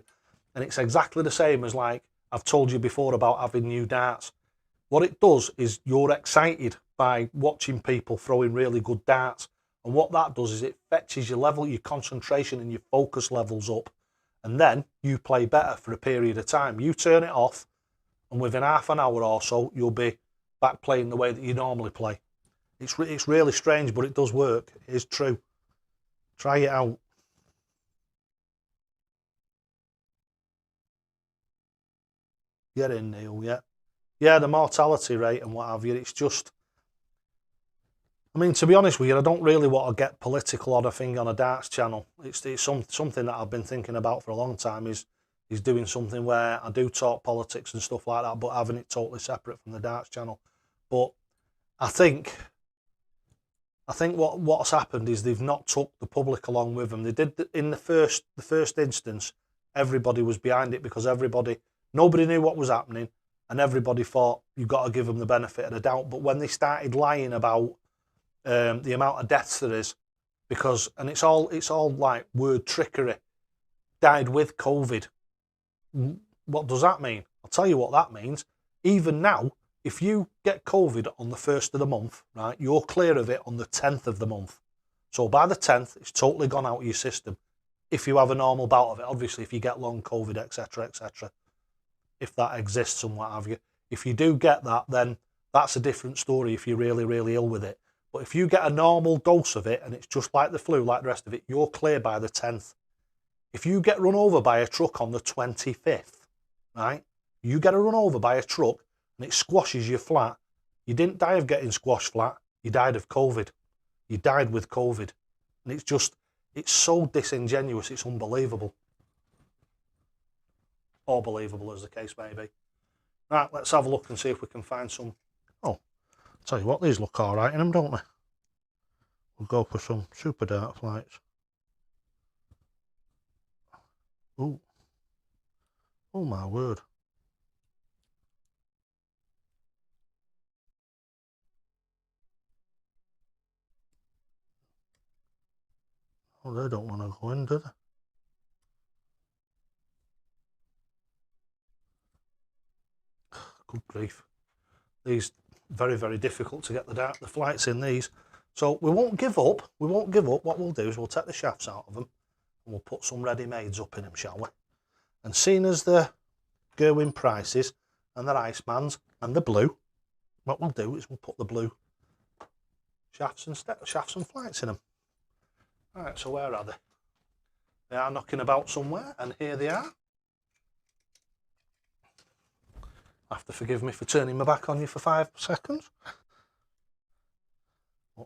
And it's exactly the same as like I've told you before about having new darts. What it does is you're excited by watching people throwing really good darts. And what that does is it fetches your level, your concentration and your focus levels up. And then you play better for a period of time. You turn it off and within half an hour or so, you'll be back playing the way that you normally play. It's really strange, but it does work. It is true. Try it out. Get in, Neil, yeah. Yeah, the mortality rate and what have you, it's just... I mean, to be honest with you, I don't really want to get political on a thing on a darts channel. It's something that I've been thinking about for a long time is doing something where I do talk politics and stuff like that, but having it totally separate from the darts channel. But I think what's happened is they've not took the public along with them. They did in the first instance. Everybody was behind it because nobody knew what was happening, and everybody thought you've got to give them the benefit of the doubt. But when they started lying about the amount of deaths there is, and it's all like word trickery, died with COVID. What does that mean? I'll tell you what that means. Even now, if you get COVID on the 1st of the month, right, you're clear of it on the 10th of the month. So by the 10th, it's totally gone out of your system. If you have a normal bout of it, obviously, if you get long COVID, etc., if that exists and what have you. If you do get that, then that's a different story if you're really, really ill with it. But if you get a normal dose of it and it's just like the flu, like the rest of it, you're clear by the 10th. If you get run over by a truck on the 25th, right, you get run over by a truck and it squashes you flat, you didn't die of getting squashed flat, you died of COVID. You died with COVID. And it's so disingenuous, it's unbelievable. Or believable, as the case may be. Right, let's have a look and see if we can find some. Oh, tell you what, these look all right in them, don't they? We'll go for some super dart flights. Ooh. Oh my word. Oh, they don't want to go in, do they? Good grief. These very, very difficult to get the flights in these. So we won't give up. We won't give up. What we'll do is we'll take the shafts out of them and we'll put some ready-mades up in them, shall we? And seeing as the Gerwin prices and the Icemans and the blue, what we'll do is we'll put the blue shafts and flights in them. All right, so where are they? They are knocking about somewhere, and here they are. Have to forgive me for turning my back on you for 5 seconds.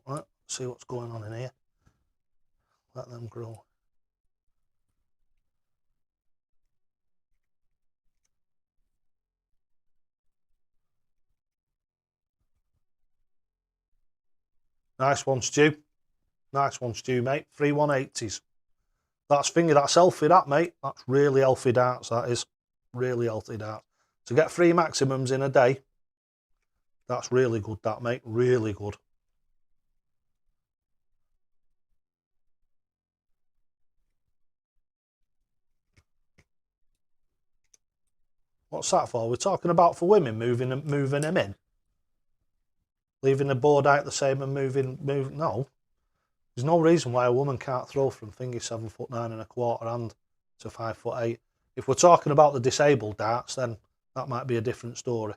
Right, see what's going on in here. Let them grow. Nice one, Stu. Nice one, Stu, mate. 3 180s. That's healthy, that, mate. That's really healthy darts, that is. Really healthy darts. To get 3 maximums in a day, that's really good, that, mate. Really good. What's that for? We're talking about for women moving them in, leaving the board out the same and moving. No, there's no reason why a woman can't throw from thingy 7'9¼ and to 5'8". If we're talking about the disabled darts, then that might be a different story.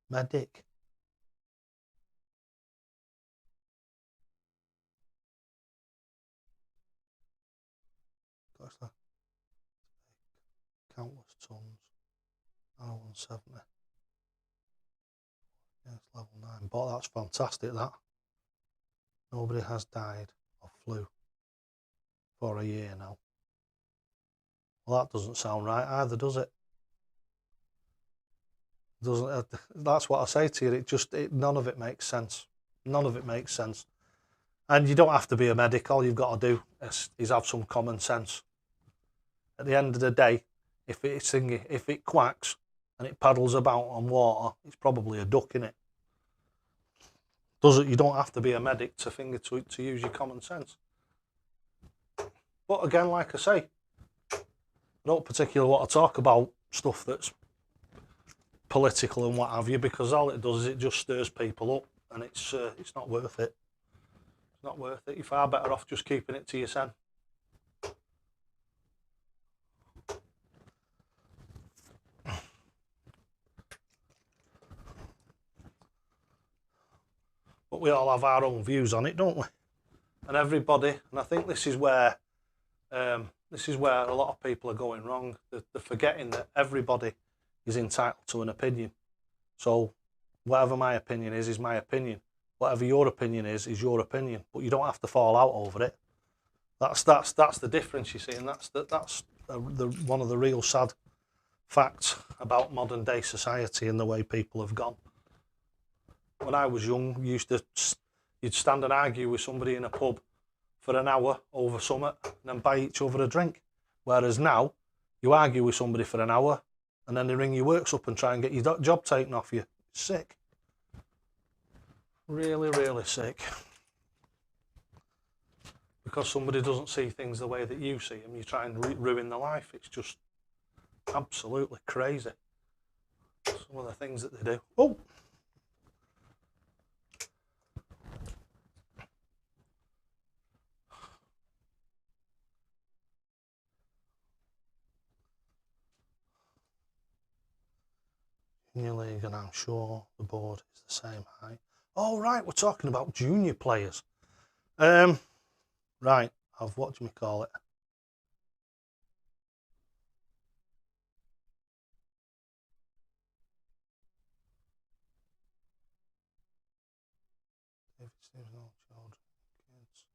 Medic. That's that. Countless tons. R170. Yeah, it's level 9. But that's fantastic, that. Nobody has died of flu for a year now. Well, that doesn't sound right either, does it? Doesn't. That's what I say to you. None of it makes sense. None of it makes sense. And you don't have to be a medic. All you've got to do is have some common sense. At the end of the day, if it quacks and it paddles about on water, it's probably a duck, innit? You don't have to be a medic to use your common sense. But again, like I say, I don't particularly want to talk about stuff that's political and what have you, because all it does is it just stirs people up, and it's not worth it. It's not worth it. You're far better off just keeping it to yourself. But we all have our own views on it, don't we? And everybody, and I think this is where a lot of people are going wrong. They're forgetting that everybody is entitled to an opinion. So whatever my opinion is my opinion. Whatever your opinion is your opinion. But you don't have to fall out over it. That's the difference, you see, and that's one of the real sad facts about modern day society and the way people have gone. When I was young, you'd stand and argue with somebody in a pub for an hour over something and then buy each other a drink. Whereas now, you argue with somebody for an hour and then they ring your works up and try and get your job taken off you. Sick. Really, really sick. Because somebody doesn't see things the way that you see them, you try and ruin their life. It's just absolutely crazy. Some of the things that they do. Oh! Junior League, and I'm sure the board is the same height. Oh, right, we're talking about junior players. Right, what do we call it?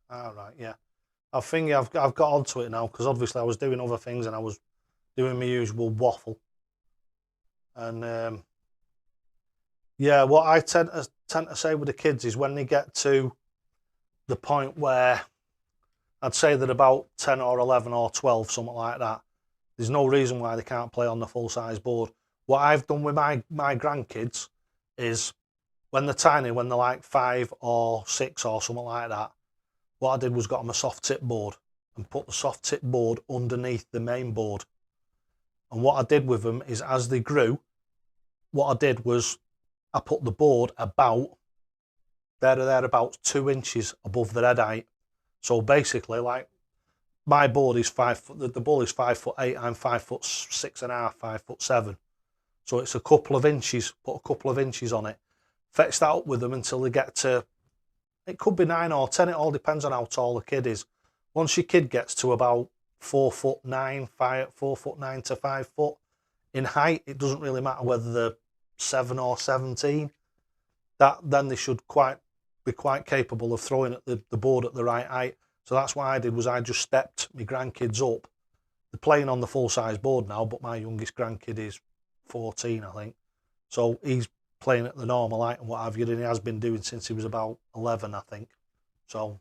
Ah, right, yeah. I think I've got onto it now, because obviously I was doing other things and I was doing my usual waffle. And yeah, what I tend to say with the kids is when they get to the point where I'd say that about 10 or 11 or 12, something like that, there's no reason why they can't play on the full-size board. What I've done with my grandkids is when they're tiny, when they're like 5 or 6 or something like that, what I did was got them a soft tip board and put the soft tip board underneath the main board. And what I did with them is, as they grew, what I did was I put the board about about 2 inches above their head height. So basically, like, my board is 5 foot, the ball is 5'8", I'm 5'6.5", 5'7". So it's a couple of inches, put a couple of inches on it. Fetch that up with them until they get to, it could be 9 or 10, it all depends on how tall the kid is. Once your kid gets to about 4'9", 4'9" to 5 foot in height, it doesn't really matter whether they're 7 or 17. Then they should be quite capable of throwing at the board at the right height. So that's what I did, was I just stepped my grandkids up. They're playing on the full-size board now, but my youngest grandkid is 14, I think. So he's playing at the normal height and what have you, and he has been doing since he was about 11, I think. So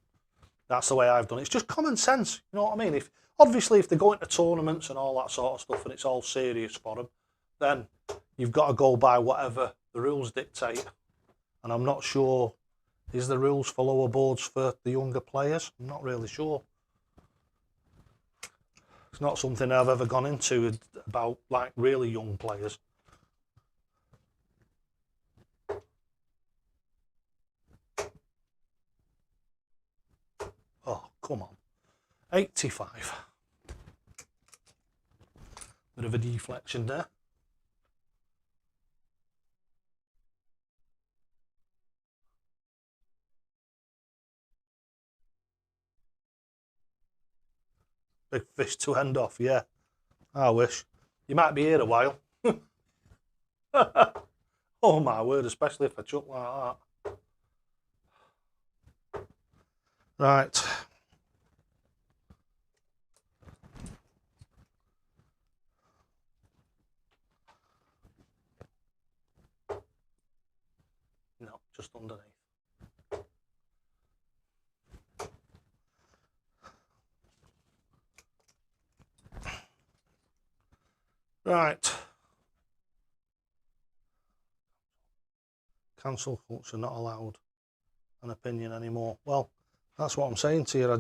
that's the way I've done it. It's just common sense, you know what I mean? Obviously, if they're going to tournaments and all that sort of stuff and it's all serious for them, then you've got to go by whatever the rules dictate. And I'm not sure, is the rules for lower boards for the younger players? I'm not really sure. It's not something I've ever gone into about like really young players. Oh, come on. 85. Bit of a deflection there. Big fish to end off, yeah. I wish. You might be here a while. Oh my word, especially if I chuck like that. Right. No, just underneath. Right. Cancel culture not allowed an opinion anymore. Well, that's what I'm saying to you.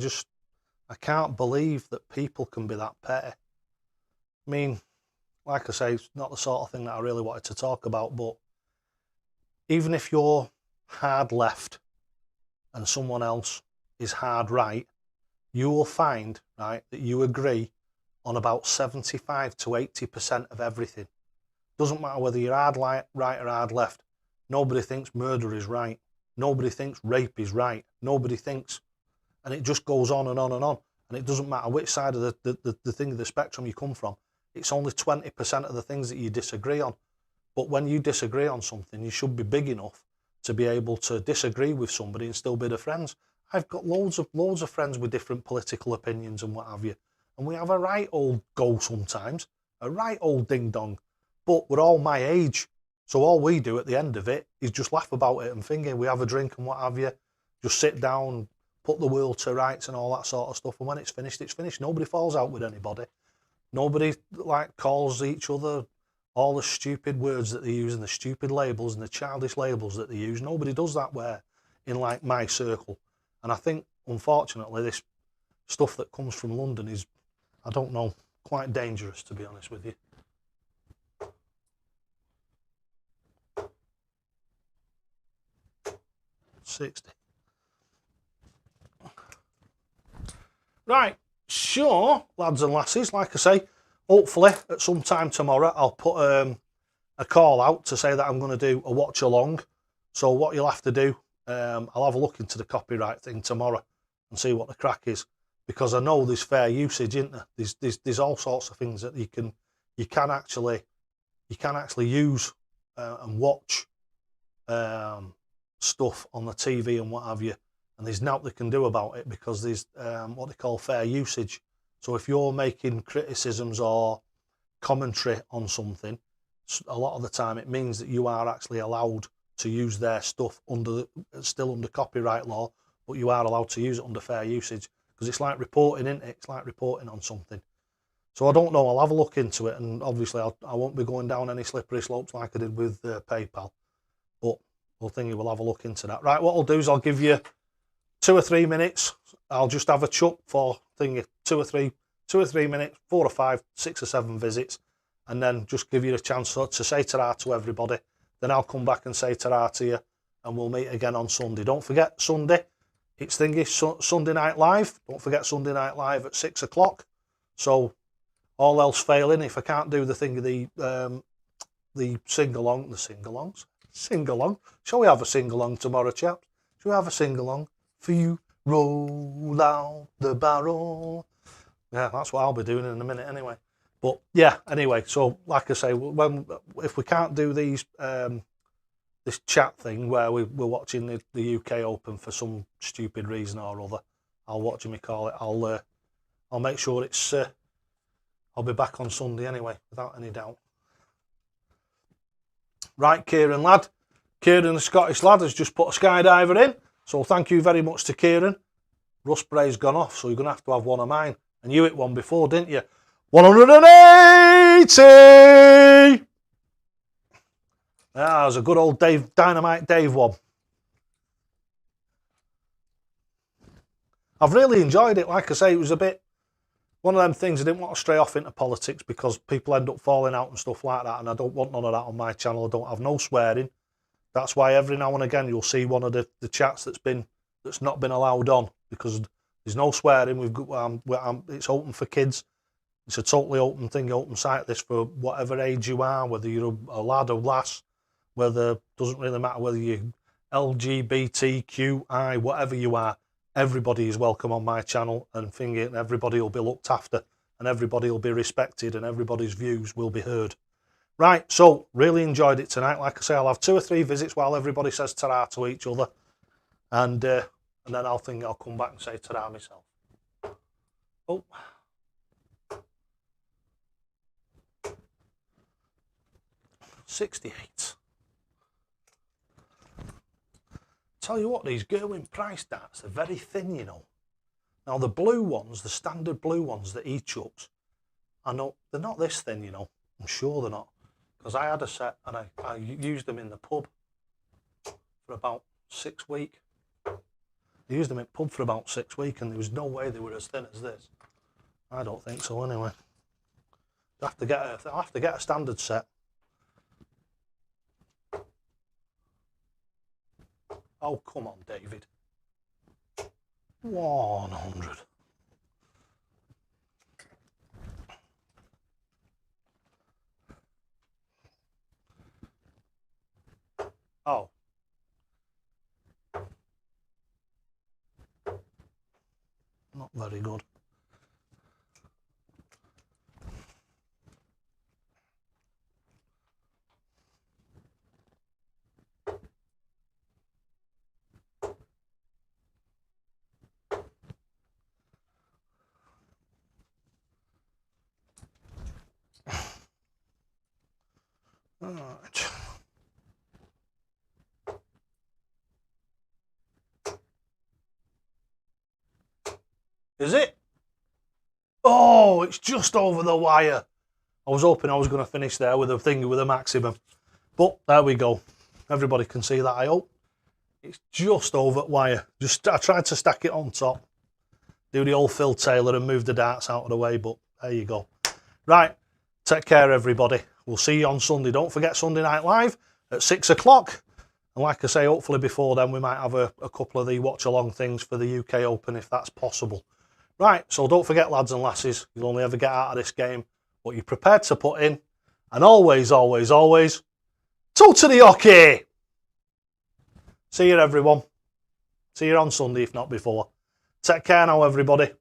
I can't believe that people can be that petty. I mean, like I say, it's not the sort of thing that I really wanted to talk about, but even if you're hard left and someone else is hard right, you will find, right, that you agree on about 75 to 80% of everything. Doesn't matter whether you're hard right or hard left. Nobody thinks murder is right. Nobody thinks rape is right. Nobody thinks, and it just goes on and on and on. And it doesn't matter which side of the thing of the spectrum you come from. It's only 20% of the things that you disagree on. But when you disagree on something, you should be big enough to be able to disagree with somebody and still be their friends. I've got loads of friends with different political opinions and what have you. And we have a right old go sometimes, a right old ding dong. But we're all my age. So all we do at the end of it is just laugh about it and think we have a drink and what have you. Just sit down, put the world to rights and all that sort of stuff. And when it's finished, it's finished. Nobody falls out with anybody. Nobody like calls each other all the stupid words that they use and the stupid labels and the childish labels that they use. Nobody does that where in like my circle. And I think, unfortunately, this stuff that comes from London is, I don't know, quite dangerous, to be honest with you. $60. Right, sure, lads and lasses, like I say, hopefully at some time tomorrow I'll put a call out to say that I'm going to do a watch along. So what you'll have to do, I'll have a look into the copyright thing tomorrow and see what the crack is, because I know there's fair usage, isn't there? There's all sorts of things that you can actually use and watch stuff on the TV and what have you, and there's nothing they can do about it because there's what they call fair usage. So if you're making criticisms or commentary on something, a lot of the time it means that you are actually allowed to use their stuff still under copyright law, but you are allowed to use it under fair usage, because it's like reporting, isn't it? It's like reporting on something. So I don't know, I'll have a look into it, and obviously I won't be going down any slippery slopes like I did with PayPal, but we'll have a look into that. Right, what I'll do is I'll give you 2 or 3 minutes. I'll just have a chuck for 2 or 3 minutes, 4 or 5, 6 or 7 visits, and then just give you a chance to say ta-ra to everybody. Then I'll come back and say ta-ra to you, and we'll meet again on Sunday. Don't forget, Sunday, it's Sunday Night Live. Don't forget Sunday Night Live at 6 o'clock. So all else failing, if I can't do the sing-along. Shall we have a sing-along tomorrow, chaps? Shall we have a sing-along? For you, roll out the barrel. Yeah, that's what I'll be doing in a minute anyway. But yeah, anyway, so like I say, if we can't do these this chat thing where we're watching the UK Open for some stupid reason or other, I'll watch me call it. I'll make sure it's I'll be back on Sunday anyway, without any doubt. Right, Kieran, the Scottish lad, has just put a skydiver in. So thank you very much to Kieran. Russ Bray's gone off, so you're going to have one of mine. And you hit one before, didn't you? 180! Ah, it was a good old Dynamite Dave one. I've really enjoyed it. Like I say, it was a bit one of them things. I didn't want to stray off into politics because people end up falling out and stuff like that, and I don't want none of that on my channel. I don't have no swearing. That's why every now and again you'll see one of the chats that's not been allowed on, because there's no swearing. It's open for kids. It's a totally open thing, open site. This for whatever age you are, whether you're a lad or lass, whether doesn't really matter whether you're LGBTQI, whatever you are. Everybody is welcome on my channel, and everybody will be looked after, and everybody will be respected, and everybody's views will be heard. Right, so really enjoyed it tonight. Like I say, I'll have 2 or 3 visits while everybody says ta-ra to each other, and then I'll come back and say ta-ra myself. Oh. $68. Tell you what, these Gerwin price darts are very thin, you know. Now the blue ones, the standard blue ones that he chucks, I know they're not this thin, you know. I'm sure they're not, because I had a set and I used them in the pub for about 6 weeks. I used them in pub for about 6 weeks, and there was no way they were as thin as this. I don't think so, anyway. I have to get a standard set. Oh, come on, David. 100. Oh. Not very good. Right. Is it? Oh, it's just over the wire. I was hoping I was going to finish there with a maximum. But there we go. Everybody can see that, I hope. It's just over the wire. I tried to stack it on top. Do the old Phil Taylor and move the darts out of the way, but there you go. Right. Take care, everybody. We'll see you on Sunday. Don't forget Sunday Night Live at 6 o'clock. And like I say, hopefully before then we might have a couple of the watch-along things for the UK Open, if that's possible. Right, so don't forget, lads and lasses, you'll only ever get out of this game what you're prepared to put in. And always, always, always, totally okay. See you, everyone. See you on Sunday, if not before. Take care now, everybody.